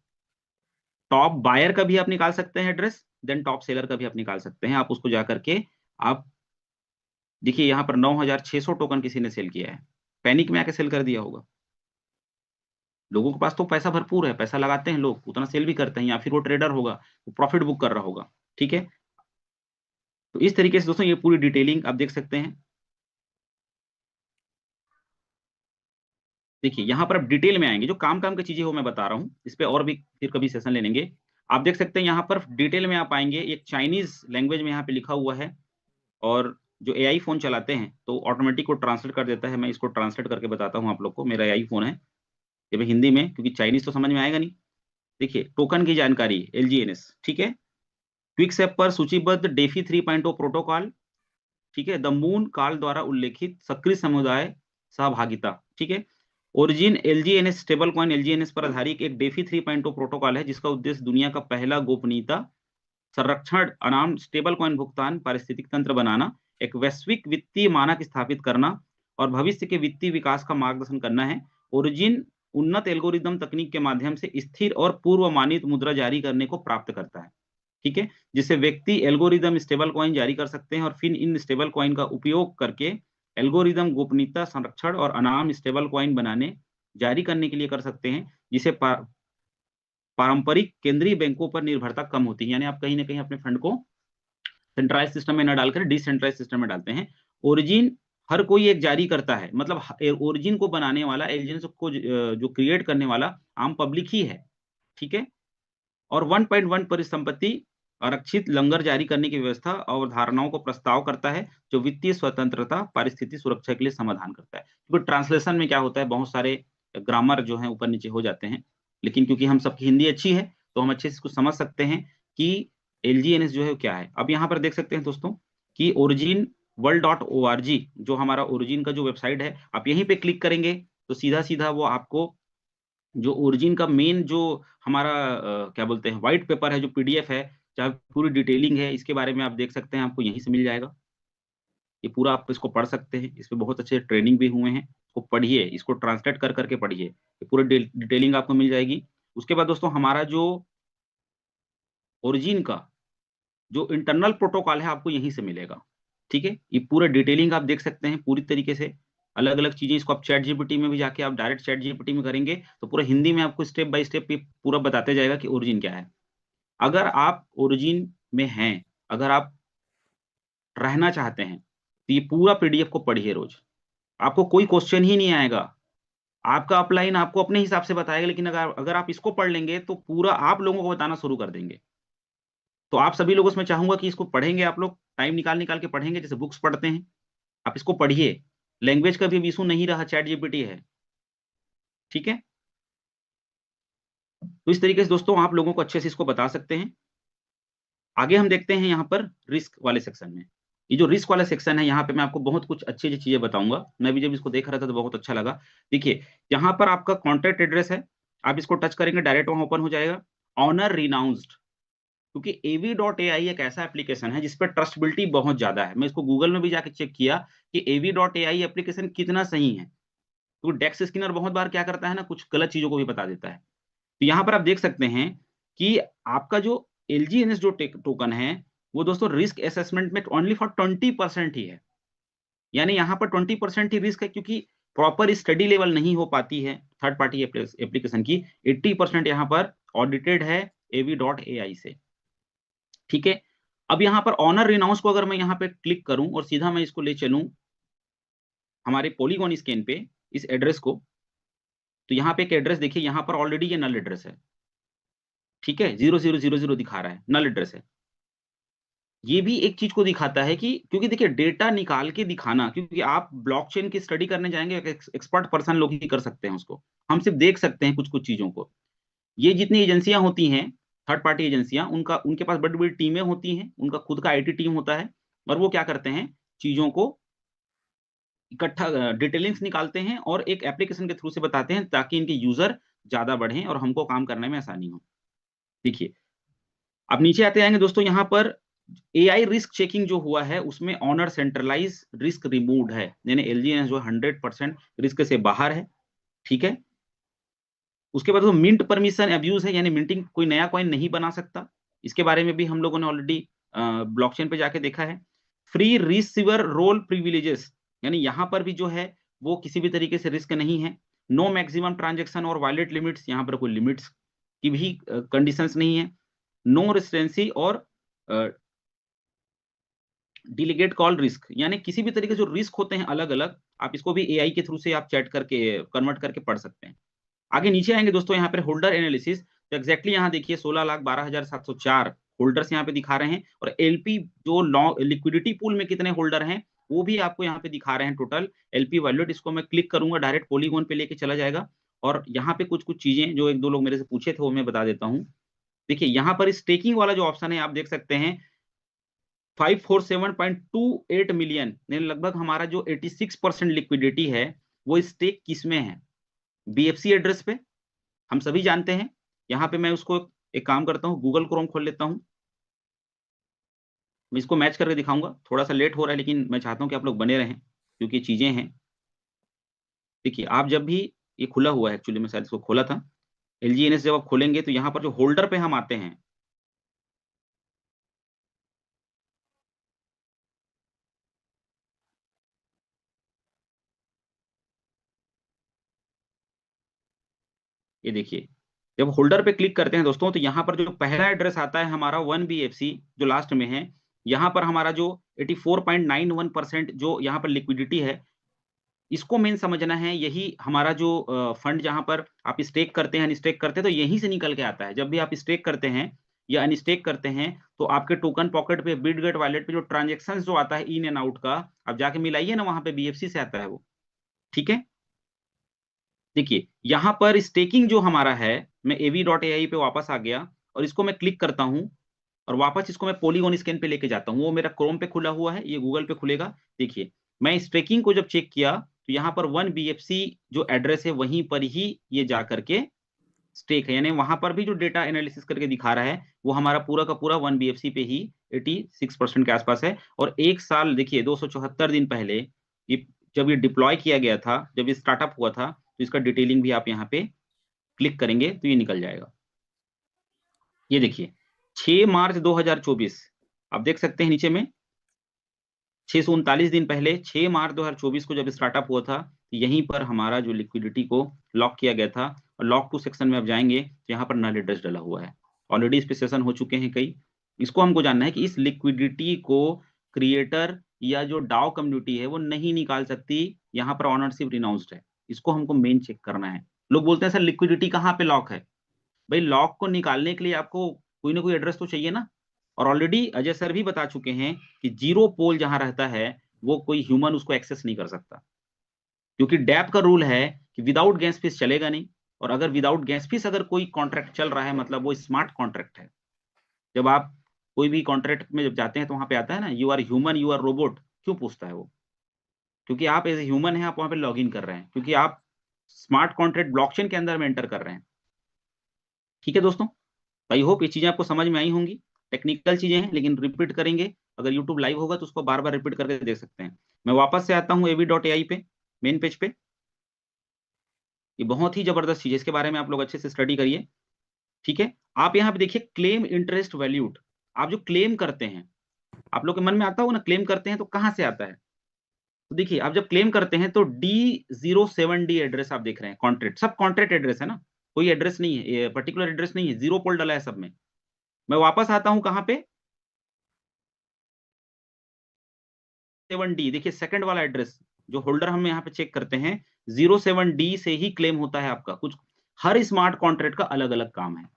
टॉप बायर का भी आप निकाल सकते हैं एड्रेस, देन टॉप सेलर का भी आप निकाल सकते हैं। आप उसको जा करके आप देखिए, यहाँ पर 9600 टोकन किसी ने सेल किया है, पैनिक में आके सेल कर दिया होगा। लोगों के पास तो पैसा भरपूर है, पैसा लगाते हैं लोग, उतना सेल भी करते हैं, या फिर वो ट्रेडर होगा, वो प्रॉफिट बुक कर रहा होगा, ठीक है। तो इस तरीके से दोस्तों ये पूरी डिटेलिंग आप देख सकते हैं। देखिए यहाँ पर आप डिटेल में आएंगे, जो काम की चीजें वो मैं बता रहा हूँ, इस पे और भी फिर कभी सेशन ले लेंगे। आप देख सकते हैं यहाँ पर डिटेल में आप आएंगे, एक चाइनीज लैंग्वेज में यहाँ पे लिखा हुआ है, और जो एआई फोन चलाते हैं तो ऑटोमेटिक वो ट्रांसलेट कर देता है। मैं इसको ट्रांसलेट करके बताता हूँ आप लोग को, मेरा एआई फोन है ये भी हिंदी में, क्योंकि चाइनीज तो समझ में आएगा नहीं। देखिए टोकन की जानकारी, एलजीएनएस, ठीक है। क्विकसेप पर सूचीबद्ध डेफी 3.0 प्रोटोकॉल, ठीक है। द मून काल द्वारा उल्लेखित सक्रिय समुदाय सहभागिता, ठीक है। ओरिजिन एलजीएनएस स्टेबल कॉइन एलजीएनएस पर आधारित एक डेफी 3.0 प्रोटोकॉल है, जिसका उद्देश्य दुनिया का पहला गोपनीयता संरक्षण अनाम स्टेबल कॉइन भुगतान पारिस्थितिक तंत्र बनाना, एक वैश्विक वित्तीय मानक स्थापित करना और भविष्य के वित्तीय विकास का मार्गदर्शन करना है। ओरिजिन उन्नत एल्गोरिदम तकनीक के माध्यम से स्थिर और पूर्वमानित मुद्रा जारी करने को प्राप्त करता है, ठीक है, जिससे व्यक्ति एल्गोरिदम स्टेबल कॉइन जारी कर सकते हैं और फिर इन स्टेबल कॉइन का उपयोग करके एल्गोरिदम गोपनीयता संरक्षण और अनाम स्टेबल कॉइन बनाने जारी करने के लिए कर सकते हैं, जिसे पारंपरिक केंद्रीय बैंकों पर निर्भरता कम होती है। यानी आप कहीं ना कहीं अपने फंड को सेंट्रलाइज सिस्टम में न डालकर डिसेंट्रलाइज सिस्टम में डालते हैं। ओरिजिन हर कोई एक जारी करता है, मतलब ओरिजिन को बनाने वाला, एलिजेंस को जो क्रिएट करने वाला आम पब्लिक ही है, ठीक है। और 1.1 परिसंपत्ति आरक्षित लंगर जारी करने की व्यवस्था और धारणाओं को प्रस्ताव करता है, जो वित्तीय स्वतंत्रता पारिस्थितिक सुरक्षा के लिए समाधान करता है। क्योंकि ट्रांसलेशन में क्या होता है, बहुत सारे ग्रामर जो है ऊपर नीचे हो जाते हैं, लेकिन क्योंकि हम सबकी हिंदी अच्छी है तो हम अच्छे से इसको समझ सकते हैं कि एलजीएनएस जो है वो क्या है। अब यहाँ पर देख सकते हैं दोस्तों कि ओरिजिन world.org जो हमारा ओरिजिन का जो वेबसाइट है, आप यहीं पे क्लिक करेंगे तो सीधा सीधा वो आपको जो ओरिजिन का मेन जो हमारा क्या बोलते हैं व्हाइट पेपर है, जो पीडीएफ है, चाहे पूरी डिटेलिंग है, इसके बारे में आप देख सकते हैं, आपको यहीं से मिल जाएगा। ये पूरा आप इसको पढ़ सकते हैं, इस पे बहुत अच्छे ट्रेनिंग भी हुए हैं, इसको पढ़िए, इसको ट्रांसलेट कर करके पढ़िए, ये पूरी डिटेलिंग आपको मिल जाएगी। उसके बाद दोस्तों हमारा जो ओरिजिन का जो इंटरनल प्रोटोकॉल है आपको यहीं से मिलेगा, ठीक है। ये पूरा डिटेलिंग आप देख सकते हैं पूरी तरीके से, अलग अलग चीजें, इसको आप चैट जीपीटी में भी जाके आप डायरेक्ट चैट जीपीटी में करेंगे तो पूरा हिंदी में आपको स्टेप बाय स्टेप पूरा बताते जाएगा कि ओरिजिन क्या है। अगर आप ओरिजिन में हैं, अगर आप रहना चाहते हैं तो ये पूरा पीडीएफ को पढ़िए रोज, आपको कोई क्वेश्चन ही नहीं आएगा। आपका अपलाइन आपको अपने हिसाब से बताएगा, लेकिन अगर अगर आप इसको पढ़ लेंगे तो पूरा आप लोगों को बताना शुरू कर देंगे। तो आप सभी लोगों से मैं चाहूंगा कि इसको पढ़ेंगे, आप लोग टाइम निकाल निकाल के पढ़ेंगे, जैसे बुक्स पढ़ते हैं, आप इसको पढ़िए। लैंग्वेज का भी इशू नहीं रहा, चैट जीपीटी है, ठीक है। तो इस तरीके से दोस्तों आप लोगों को अच्छे से इसको बता सकते हैं। आगे हम देखते हैं यहाँ पर रिस्क वाले सेक्शन में। ये जो रिस्क वाला सेक्शन है, यहाँ पे मैं आपको बहुत कुछ अच्छी अच्छी चीजें बताऊंगा। मैं भी जब इसको देख रहा था तो बहुत अच्छा लगा। देखिए यहाँ पर आपका कॉन्टैक्ट एड्रेस है, आप इसको टच करेंगे डायरेक्ट वहां ओपन हो जाएगा। ऑनर रिनाउंस्ड, क्योंकि AV.AI एक ऐसा एप्लीकेशन है जिसपे ट्रस्टेबिलिटी बहुत ज्यादा है। मैं इसको गूगल में भी जाके चेक किया कि AV.AI एप्लीकेशन कितना सही है, क्योंकि डेक्स स्किनर बहुत बार क्या करता है ना, कुछ गलत चीजों को भी बता देता है। तो यहाँ पर आप देख सकते हैं कि आपका जो एलजीएनएस जो टोकन है वो दोस्तों रिस्क असेसमेंट में ओनली फॉर 20% ही है। यानी यहाँ पर 20% ही रिस्क है, क्योंकि प्रॉपर स्टडी लेवल नहीं हो पाती है थर्ड पार्टी एप्लीकेशन की। 80% यहाँ पर ऑडिटेड है AV.AI से, ठीक है। अब यहाँ पर ऑनर रिनाउंस को अगर मैं यहाँ पे क्लिक करूं और सीधा मैं इसको ले चलूं हमारे पॉलीगॉन स्कैन पे इस एड्रेस को, तो यहाँ पे एक एड्रेस देखिए, यहाँ पर ऑलरेडी ये नल एड्रेस है, ठीक है। 0000 दिखा रहा है, नल एड्रेस है। ये भी एक चीज को दिखाता है कि क्योंकि देखिए डेटा निकाल के दिखाना, क्योंकि आप ब्लॉकचेन की स्टडी करने जाएंगे, एक्सपर्ट पर्सन लोग ही कर सकते हैं उसको, हम सिर्फ देख सकते हैं कुछ कुछ चीजों को। ये जितनी एजेंसियां होती हैं, थर्ड पार्टी एजेंसियां, उनका उनके पास बड़ी बड़ी टीमें होती हैं, उनका खुद का आईटी टीम होता है, और वो क्या करते हैं, चीजों को इकट्ठा डिटेलिंग्स निकालते हैं और एक एप्लीकेशन के थ्रू से बताते हैं, ताकि इनके यूजर ज्यादा बढ़ें और हमको काम करने में आसानी हो। देखिए अब नीचे आते आएंगे दोस्तों, यहाँ पर एआई रिस्क चेकिंग जो हुआ है उसमें ऑनर सेंट्रलाइज रिस्क रिमूव्ड है, यानी एलजीएनएस जो 100% रिस्क से बाहर है, ठीक है। उसके बाद मिंट परमिशन अब्यूज है, यानी मिंटिंग कोई नया कॉइन नहीं बना सकता, इसके बारे में भी हम लोगों ने ऑलरेडी ब्लॉकचेन पे जाके देखा है। फ्री रिसीवर रोल प्रिविलेजेस, यानी यहाँ पर भी जो है वो किसी भी तरीके से रिस्क नहीं है। नो मैक्सिमम ट्रांजेक्शन और वायलेट लिमिट्स, यहाँ पर कोई लिमिट्स की भी कंडीशंस नहीं है। नो रेसिडेंसी और डिलीगेट कॉल रिस्क, यानी किसी भी तरीके से जो रिस्क होते हैं अलग अलग, आप इसको भी एआई के थ्रू से आप चैट करके कन्वर्ट करके पढ़ सकते हैं। आगे नीचे आएंगे दोस्तों, यहाँ पर होल्डर एनालिसिस, तो एग्जैक्टली यहाँ देखिए 16,12,704 होल्डर्स यहाँ पे दिखा रहे हैं, और एलपी जो लिक्विडिटी पूल में कितने होल्डर हैं वो भी आपको यहाँ पे दिखा रहे हैं टोटल एलपी वैल्यूट। इसको मैं क्लिक करूंगा डायरेक्ट पॉलीगॉन पे लेके चला जाएगा, और यहाँ पे कुछ कुछ चीजें जो एक दो लोग मेरे से पूछे थे वो मैं बता देता हूँ। देखिए यहाँ पर स्टेकिंग वाला जो ऑप्शन है आप देख सकते हैं 547.28 मिलियन, लगभग हमारा जो 86% लिक्विडिटी है वो स्टेक किसमें है, बीएफसी एड्रेस पे, हम सभी जानते हैं। यहाँ पे मैं उसको एक काम करता हूँ, गूगल क्रोम खोल लेता हूँ, मैं इसको मैच करके दिखाऊंगा। थोड़ा सा लेट हो रहा है लेकिन मैं चाहता हूँ कि आप लोग बने रहें क्योंकि चीजें हैं। देखिए आप जब भी, ये खुला हुआ है एक्चुअली, मैं शायद इसको खोला था, एलजीएनएस जब आप खोलेंगे तो यहाँ पर जो होल्डर पे हम आते हैं, ये देखिए जब होल्डर पे क्लिक करते हैं दोस्तों तो यहाँ पर जो पहला एड्रेस आता है हमारा 1BFC जो लास्ट में है, यहाँ पर हमारा जो 84.91% जो यहाँ पर लिक्विडिटी है, इसको मेन समझना है। यही हमारा जो फंड जहां पर आप स्टेक करते हैं अनस्टेक करते हैं तो यहीं से निकल के आता है। जब भी आप स्टेक करते हैं या अनस्टेक करते हैं तो आपके टोकन पॉकेट पे बिटगेट वॉलेट पे जो ट्रांजेक्शन जो आता है इन एंड आउट का, आप जाके मिलाइए ना, वहां पे बीएफसी से आता है वो। ठीक है, देखिए यहां पर स्टेकिंग जो हमारा है, मैं av.ai पे वापस आ गया और इसको मैं क्लिक करता हूं और वापस इसको मैं पॉलीगॉन स्कैन पे लेके जाता हूं। वो मेरा क्रोम पे खुला हुआ है, ये गूगल पे खुलेगा। देखिए मैं स्टेकिंग को जब चेक किया तो यहाँ पर 1BFC जो एड्रेस है वहीं पर ही ये जा करके स्टेक है, यानी वहां पर भी जो डेटा एनालिसिस करके दिखा रहा है वो हमारा पूरा का पूरा 1BFC पे ही 86% के आसपास है। और एक साल देखिए 274 दिन पहले ये जब ये डिप्लॉय किया गया था, जब ये स्टार्टअप हुआ था, तो इसका डिटेलिंग भी आप यहाँ पे क्लिक करेंगे तो ये निकल जाएगा। ये देखिए 6 मार्च 2024, आप देख सकते हैं नीचे में 639 दिन पहले 6 मार्च 2024 को जब स्टार्टअप हुआ था, तो यहीं पर हमारा जो लिक्विडिटी को लॉक किया गया था। और लॉक टू सेक्शन में आप जाएंगे तो यहाँ पर नल एड्रेस डला हुआ है, ऑलरेडी इस पे सेशन हो चुके हैं कई। इसको हमको जानना है कि इस लिक्विडिटी को क्रिएटर या जो डाओ कम्युनिटी है वो नहीं निकाल सकती, यहाँ पर ऑनरशिप रिनाउंस्ड है। इसको हमको मेन चेक करना है। लोग बोलते हैं सर लिक्विडिटी कहाँ पे लॉक है, भाई लॉक को निकालने के लिए आपको कोई ना कोई एड्रेस तो चाहिए ना। और ऑलरेडी अजय सर भी बता चुके हैं कि जीरो पोल जहां रहता है वो कोई ह्यूमन उसको एक्सेस नहीं कर सकता, क्योंकि डैप का रूल है कि विदाउट गैस फीस चलेगा नहीं। और अगर विदाउट गैस फीस अगर कोई कॉन्ट्रैक्ट चल रहा है मतलब वो स्मार्ट कॉन्ट्रैक्ट है। जब आप कोई भी कॉन्ट्रैक्ट में जब जाते हैं तो वहां पे आता है ना you are human you are robot, क्यों पूछता है वो, क्योंकि आप एज ए ह्यूमन है, आप वहां पे लॉग इन कर रहे हैं, क्योंकि आप स्मार्ट कॉन्ट्रैक्ट ब्लॉकचेन के अंदर में एंटर कर रहे हैं। ठीक है दोस्तों, आई होप ये चीजें आपको समझ में आई होंगी। टेक्निकल चीजें हैं लेकिन रिपीट करेंगे, अगर यूट्यूब लाइव होगा तो उसको बार बार रिपीट करके देख सकते हैं। मैं वापस से आता हूँ av.ai पे, मेन पेज पे। ये बहुत ही जबरदस्त चीज है, इसके बारे में आप लोग अच्छे से स्टडी करिए। ठीक है, आप यहाँ पे देखिए क्लेम इंटरेस्ट वैल्यूट, आप जो क्लेम करते हैं, आप लोग के मन में आता होगा ना क्लेम करते हैं तो कहाँ से आता है। तो देखिए आप जब क्लेम करते हैं तो D07D एड्रेस आप देख रहे हैं, कॉन्ट्रैक्ट सब कॉन्ट्रैक्ट एड्रेस है ना, कोई एड्रेस नहीं है, पर्टिकुलर एड्रेस नहीं है, जीरो पोल डला है सब में। मैं वापस आता हूं कहां पे, 07D, देखिए सेकंड वाला एड्रेस जो होल्डर हम यहाँ पे चेक करते हैं, 07D से ही क्लेम होता है आपका कुछ। हर स्मार्ट कॉन्ट्रैक्ट का अलग अलग काम है।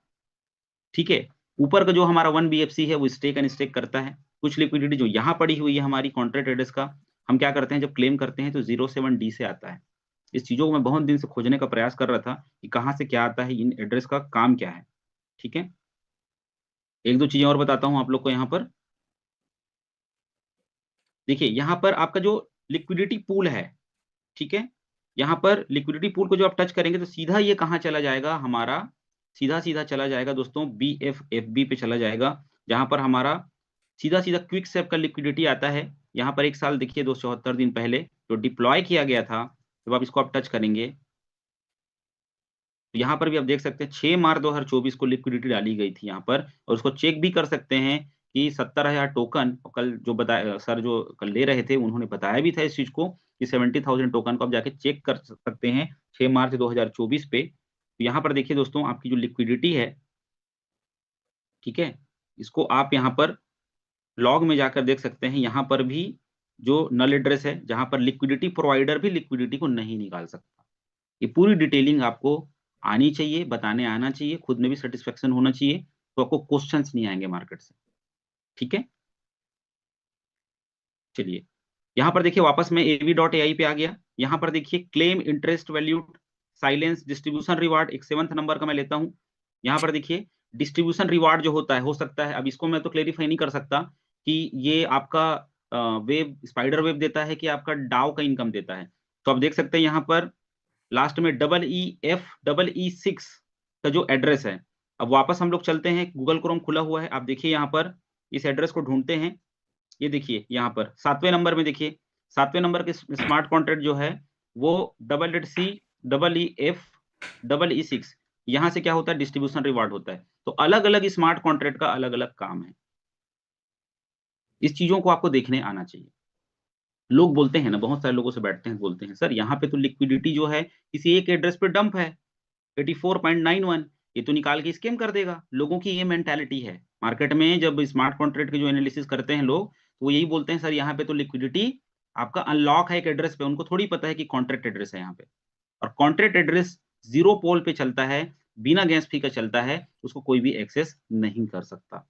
ठीक है, ऊपर का जो हमारा 1BFC है वो स्टेक एंड स्टेक करता है। कुछ लिक्विडिटी जो यहाँ पड़ी हुई है हमारी कॉन्ट्रैक्ट एड्रेस का, हम क्या करते हैं जब क्लेम करते हैं तो 07D से आता है। इस चीजों को मैं बहुत दिन से खोजने का प्रयास कर रहा था कि कहाँ से क्या आता है, इन एड्रेस का काम क्या है। ठीक है, एक दो चीजें और बताता हूँ आप लोग को यहाँ पर। देखिए यहाँ पर आपका जो लिक्विडिटी पूल है, ठीक है, यहाँ पर लिक्विडिटी पूल को जो आप टच करेंगे तो सीधा ये कहाँ चला जाएगा हमारा, सीधा सीधा चला जाएगा दोस्तों BFFB पे चला जाएगा, जहां पर हमारा सीधा सीधा क्विक सेप का लिक्विडिटी आता है। यहाँ पर एक साल देखिए 274 दिन पहले जो डिप्लॉय किया गया था, जब आप इसको आप टच करेंगे तो यहाँ पर भी आप देख सकते हैं 6 मार्च 2024 को लिक्विडिटी डाली गई थी यहाँ पर। और उसको चेक भी कर सकते हैं कि 70,000 टोकन, कल जो बताया सर जो कल ले रहे थे उन्होंने बताया भी था इस चीज को कि 70,000 टोकन को आप जाके चेक कर सकते हैं 6 मार्च 2024 पे। तो यहाँ पर देखिए दोस्तों आपकी जो लिक्विडिटी है, ठीक है, इसको आप यहाँ पर लॉग में जाकर देख सकते हैं, यहाँ पर भी जो नल एड्रेस है, जहां पर लिक्विडिटी प्रोवाइडर भी लिक्विडिटी को नहीं निकाल सकता। ये पूरी डिटेलिंग आपको आनी चाहिए, बताने आना चाहिए, खुद में भी सेटिस्फेक्शन होना चाहिए, तो आपको क्वेश्चंस नहीं आएंगे मार्केट से। ठीक है, चलिए यहाँ पर देखिए वापस मैं av.ai पे आ गया। यहाँ पर देखिए claim interest valued silence distribution reward, एक 7th नंबर का मैं लेता हूँ। यहाँ पर देखिए डिस्ट्रीब्यूशन रिवार्ड जो होता है, हो सकता है, अब इसको मैं तो क्लेरिफाई नहीं कर सकता कि ये आपका वेब स्पाइडर वेब देता है कि आपका डाउ का इनकम देता है। तो आप देख सकते हैं यहाँ पर लास्ट में EEF6 का जो एड्रेस है। अब वापस हम लोग चलते हैं, गूगल क्रोम खुला हुआ है, आप देखिए यहाँ पर इस एड्रेस को ढूंढते हैं। ये देखिए यहाँ पर 7वें नंबर में देखिए, 7वें नंबर के स्मार्ट कॉन्ट्रैक्ट जो है वो CEEF6, यहाँ से क्या होता है, डिस्ट्रीब्यूशन रिवार्ड होता है। तो अलग अलग स्मार्ट कॉन्ट्रैक्ट का अलग अलग काम है, इस चीजों को आपको देखने आना चाहिए। लोग बोलते हैं ना, बहुत सारे लोगों से बैठते हैं, बोलते हैं सर यहाँ पे तो लिक्विडिटी जो है किसी एक एड्रेस पे डंप है 84.91, ये तो निकाल के स्कैम कर देगा। लोगों की ये मेंटालिटी है मार्केट में। जब स्मार्ट कॉन्ट्रैक्ट के जो एनालिसिस करते हैं लोग, तो वो यही बोलते हैं सर यहाँ पे तो लिक्विडिटी आपका अनलॉक है एक एड्रेस पे। उनको थोड़ी पता है कि कॉन्ट्रैक्ट एड्रेस है यहाँ पे, और कॉन्ट्रैक्ट एड्रेस 0 पोल पे चलता है, बिना गैस फी का चलता है, उसको कोई भी एक्सेस नहीं कर सकता।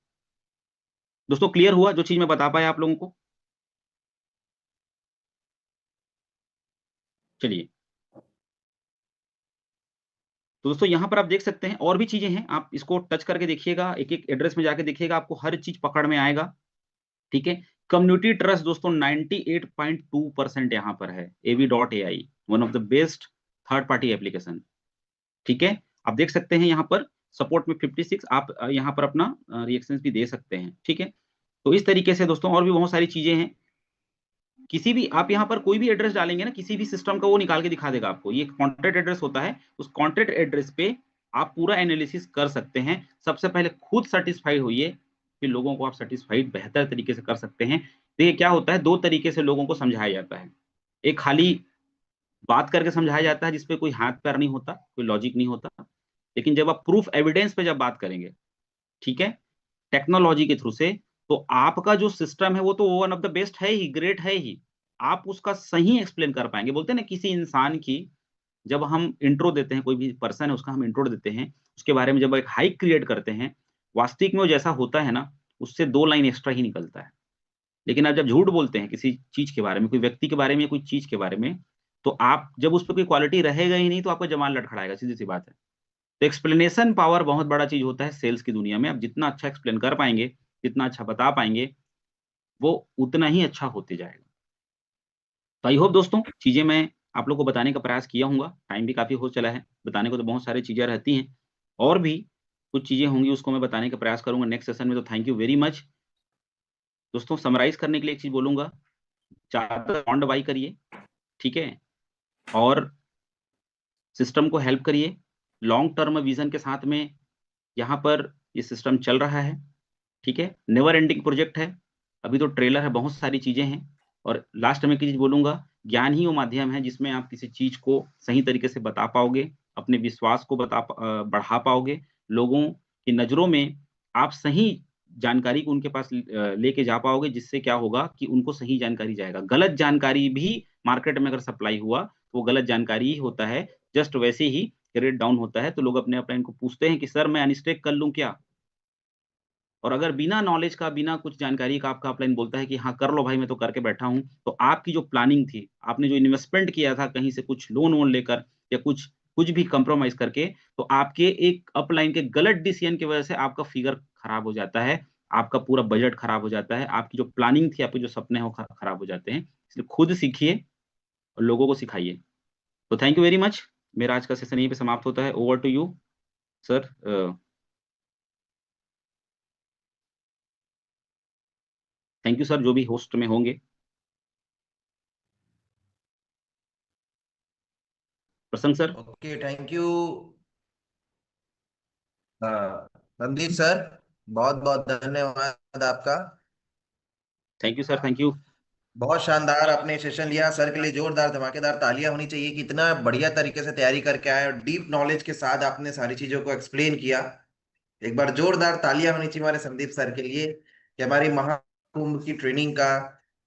दोस्तों क्लियर हुआ जो चीज मैं बता पाया आप लोगों को? चलिए, तो दोस्तों यहाँ पर आप देख सकते हैं और भी चीजें हैं, आप इसको टच करके देखिएगा, एक एक एड्रेस में जाके देखिएगा, आपको हर चीज पकड़ में आएगा। ठीक है, कम्युनिटी ट्रस्ट दोस्तों 98.2% यहाँ पर है। av.ai one of the best third party application. ठीक है, आप देख सकते हैं यहाँ पर सपोर्ट में 56, आप यहाँ पर अपना रिएक्शंस भी दे सकते हैं। ठीक है, तो इस तरीके से दोस्तों और भी बहुत सारी चीजें हैं। किसी भी आप यहाँ पर कोई भी एड्रेस डालेंगे ना, किसी भी सिस्टम का, वो निकाल के दिखा देगा आपको। ये कॉन्ट्रैक्ट एड्रेस होता है, उस कॉन्ट्रैक्ट एड्रेस पे आप पूरा एनालिसिस कर सकते हैं। सबसे पहले खुद सेटिस्फाइड होइए, फिर लोगों को आप सेटिस्फाइड बेहतर तरीके से कर सकते हैं। देखिए क्या होता है, दो तरीके से लोगों को समझाया जाता है। एक खाली बात करके समझाया जाता है, जिसपे कोई हाथ पैर नहीं होता, कोई लॉजिक नहीं होता। लेकिन जब आप प्रूफ एविडेंस पे जब बात करेंगे, ठीक है, टेक्नोलॉजी के थ्रू से, तो आपका जो सिस्टम है वो तो वन ऑफ द बेस्ट है ही, ग्रेट है ही। आप उसका सही एक्सप्लेन कर पाएंगे। बोलते हैं ना, किसी इंसान की जब हम इंट्रो देते हैं, कोई भी पर्सन है उसका हम इंट्रो देते हैं, उसके बारे में जब एक हाइक क्रिएट करते हैं, वास्तविक में वो जैसा होता है ना, उससे 2 लाइन एक्स्ट्रा ही निकलता है। लेकिन आप जब झूठ बोलते हैं किसी चीज के बारे में, कोई व्यक्ति के बारे में या कोई चीज के बारे में, तो आप जब उस पर कोई क्वालिटी रहेगा ही नहीं, तो आपका जमाल लड़खड़ाएगा, सीधी सी बात है। तो एक्सप्लेनेशन पावर बहुत बड़ा चीज होता है सेल्स की दुनिया में। आप जितना अच्छा एक्सप्लेन कर पाएंगे, जितना अच्छा बता पाएंगे, वो उतना ही अच्छा होते जाएगा। तो आई होप दोस्तों, चीजें मैं आप लोग को बताने का प्रयास किया हूँ। टाइम भी काफी हो चला है, बताने को तो बहुत सारी चीजें रहती हैं, और भी कुछ चीजें होंगी उसको मैं बताने का प्रयास करूंगा नेक्स्ट सेशन में। तो थैंक यू वेरी मच दोस्तों। समराइज करने के लिए एक चीज बोलूंगा, ज्यादा बॉन्ड बाई करिए, ठीक है, और सिस्टम को हेल्प करिए लॉन्ग टर्म विजन के साथ में। यहाँ पर ये सिस्टम चल रहा है, ठीक है, नेवर एंडिंग प्रोजेक्ट है। अभी तो ट्रेलर है, बहुत सारी चीजें हैं। और लास्ट में एक चीज बोलूंगा, ज्ञान ही वो माध्यम है जिसमें आप किसी चीज को सही तरीके से बता पाओगे, अपने विश्वास को बढ़ा पाओगे, लोगों की नजरों में आप सही जानकारी को उनके पास लेके जा पाओगे, जिससे क्या होगा कि उनको सही जानकारी जाएगा। गलत जानकारी भी मार्केट में अगर सप्लाई हुआ तो वो गलत जानकारी ही होता है। जस्ट वैसे ही रेट डाउन होता है तो लोग अपने अपने इनको पूछते हैं कि सर मैं अनस्टेक कर लूं क्या। और अगर बिना नॉलेज का, बिना कुछ जानकारी का आपका अपलाइन बोलता है कि हाँ कर लो भाई, मैं तो करके बैठा हूं, तो आपकी जो प्लानिंग थी, आपने जो इन्वेस्टमेंट किया था कहीं से कुछ लोन वोन लेकर या कुछ कुछ भी कंप्रोमाइज करके, तो आपके एक अपलाइन के गलत डिसीजन की वजह से आपका फिगर खराब हो जाता है, आपका पूरा बजट खराब हो जाता है, आपकी जो प्लानिंग थी, आपके जो सपने हैं वो खराब हो जाते हैं। इसलिए खुद सीखिए और लोगों को सिखाइए। तो थैंक यू वेरी मच। मेरा आज का सेशन यहीं पे समाप्त होता है। Over to you sir. Thank you sir, जो भी होस्ट में होंगे। प्रसन्न सर। Okay, thank you. हाँ, संदीप सर, बहुत बहुत धन्यवाद आपका। Thank you sir, thank you. बहुत शानदार आपने सेशन लिया। सर के लिए जोरदार धमाकेदार तालियां होनी चाहिए कि इतना बढ़िया तरीके से तैयारी करके आए और डीप नॉलेज के साथ आपने सारी चीजों को एक्सप्लेन किया। एक बार जोरदार तालियां होनी चाहिए हमारे संदीप सर के लिए कि हमारी कुंभ की ट्रेनिंग का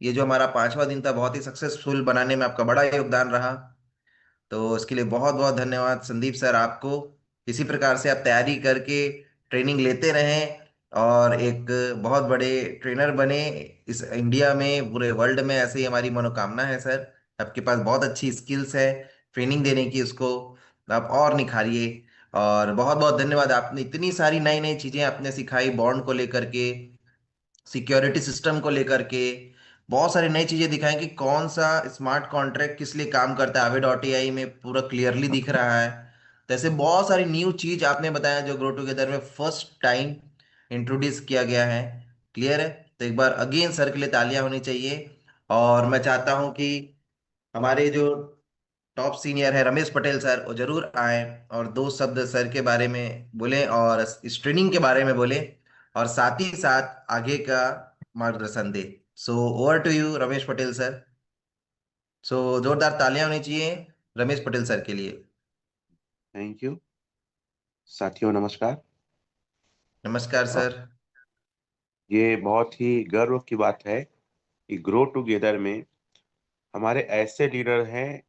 ये जो हमारा 5वां दिन था बहुत ही सक्सेसफुल बनाने में आपका बड़ा योगदान रहा। तो इसके लिए बहुत बहुत धन्यवाद संदीप सर आपको। इसी प्रकार से आप तैयारी करके ट्रेनिंग लेते रहें और एक बहुत बड़े ट्रेनर बने इस इंडिया में, पूरे वर्ल्ड में। ऐसे ही हमारी मनोकामना है सर। आपके पास बहुत अच्छी स्किल्स है ट्रेनिंग देने की, उसको आप और निखारिए। और बहुत बहुत धन्यवाद, आपने इतनी सारी नई नई चीजें आपने सिखाई बॉन्ड को लेकर के, सिक्योरिटी सिस्टम को लेकर के। बहुत सारी नई चीजें दिखाएं कि कौन सा स्मार्ट कॉन्ट्रैक्ट किस लिए काम करता है, aave.ai में पूरा क्लियरली दिख रहा है। जैसे बहुत सारी न्यू चीज आपने बताया जो ग्रो टुगेदर में फर्स्ट टाइम इंट्रोड्यूस किया गया है। क्लियर है? तो एक बार अगेन सर के लिए तालियां होनी चाहिए। और मैं चाहता हूं कि हमारे जो टॉप सीनियर है रमेश पटेल सर, वो जरूर आए और दो शब्द सर के बारे में बोलें और इस ट्रेनिंग के बारे में बोलें और साथ ही साथ आगे का मार्गदर्शन दे। So over to you Ramesh Patel sir. So जोरदार तालियां होनी चाहिए रमेश पटेल सर के लिए। Thank you. साथियों नमस्कार। नमस्कार और सर। ये बहुत ही गर्व की बात है कि ग्रो टुगेदर में हमारे ऐसे लीडर हैं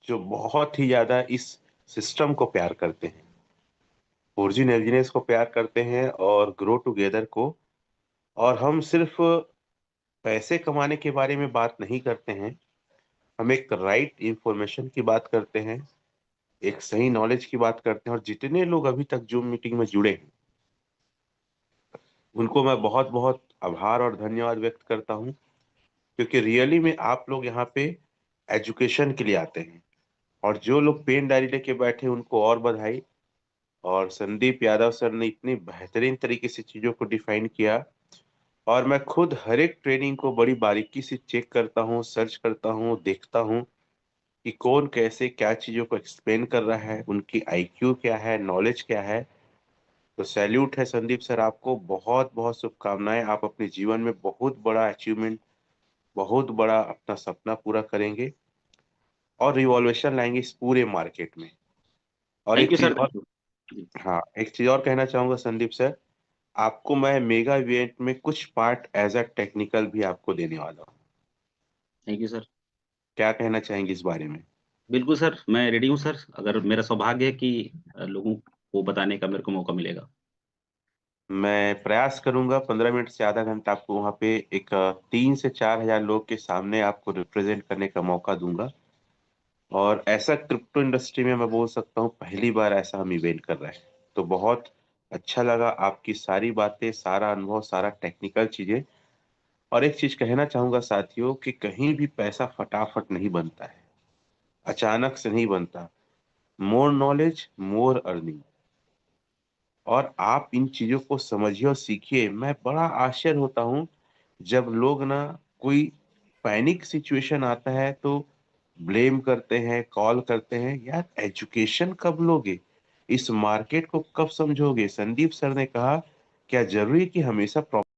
जो बहुत ही ज्यादा इस सिस्टम को प्यार करते हैं, ओरिजिन एल्जीनेस को प्यार करते हैं और ग्रो टुगेदर को। और हम सिर्फ पैसे कमाने के बारे में बात नहीं करते हैं, हम एक राइट इंफॉर्मेशन की बात करते हैं, एक सही नॉलेज की बात करते हैं। और जितने लोग अभी तक जूम मीटिंग में जुड़े हैं उनको मैं बहुत बहुत आभार और धन्यवाद व्यक्त करता हूँ, क्योंकि रियली में आप लोग यहाँ पे एजुकेशन के लिए आते हैं। और जो लोग पेन डायरी लेके बैठे उनको और बधाई। और संदीप यादव सर ने इतनी बेहतरीन तरीके से चीजों को डिफाइन किया, और मैं खुद हर एक ट्रेनिंग को बड़ी बारीकी से चेक करता हूँ, सर्च करता हूँ, देखता हूँ कि कौन कैसे क्या चीजों को एक्सप्लेन कर रहा है, उनकी आईक्यू क्या है, नॉलेज क्या है। तो सैल्यूट है संदीप सर, आपको बहुत बहुत शुभकामनाएं। आप अपने जीवन में बहुत बड़ा अचीवमेंट, बहुत बड़ा अपना सपना पूरा करेंगे और रिवॉल्यूशन लाएंगे इस पूरे मार्केट में। और थैंक एक यू चीज सर, और, थैंक यू। हाँ एक चीज और कहना चाहूंगा संदीप सर, आपको मैं मेगा इवेंट में कुछ पार्ट एज अ टेक्निकल भी आपको देने वाला हूँ। Thank you sir. क्या कहना चाहेंगे इस बारे में? बिल्कुल सर, मैं रेडी हूँ सर, अगर मेरा सौभाग्य है कि लोगों को बताने का मेरे को मौका मिलेगा। मैं प्रयास करूंगा 15 मिनट से आधा घंटा आपको वहाँ पे एक 3 से 4 हजार लोग के सामने आपको रिप्रेजेंट करने का मौका दूंगा। और ऐसा क्रिप्टो इंडस्ट्री में मैं बोल सकता हूँ पहली बार ऐसा हम इवेंट कर रहे हैं। तो बहुत अच्छा लगा आपकी सारी बातें, सारा अनुभव, सारा टेक्निकल चीजें। और एक चीज कहना चाहूंगा साथियों कि कहीं भी पैसा फटाफट नहीं बनता है, अचानक से नहीं बनता। मोर नॉलेज मोर अर्निंग। और आप इन चीजों को समझिए और सीखिए। मैं बड़ा आश्चर्य होता हूँ जब लोग ना कोई पैनिक सिचुएशन आता है तो ब्लेम करते हैं, कॉल करते हैं। यार एजुकेशन कब लोगे, इस मार्केट को कब समझोगे? संदीप सर ने कहा क्या जरूरी कि हमेशा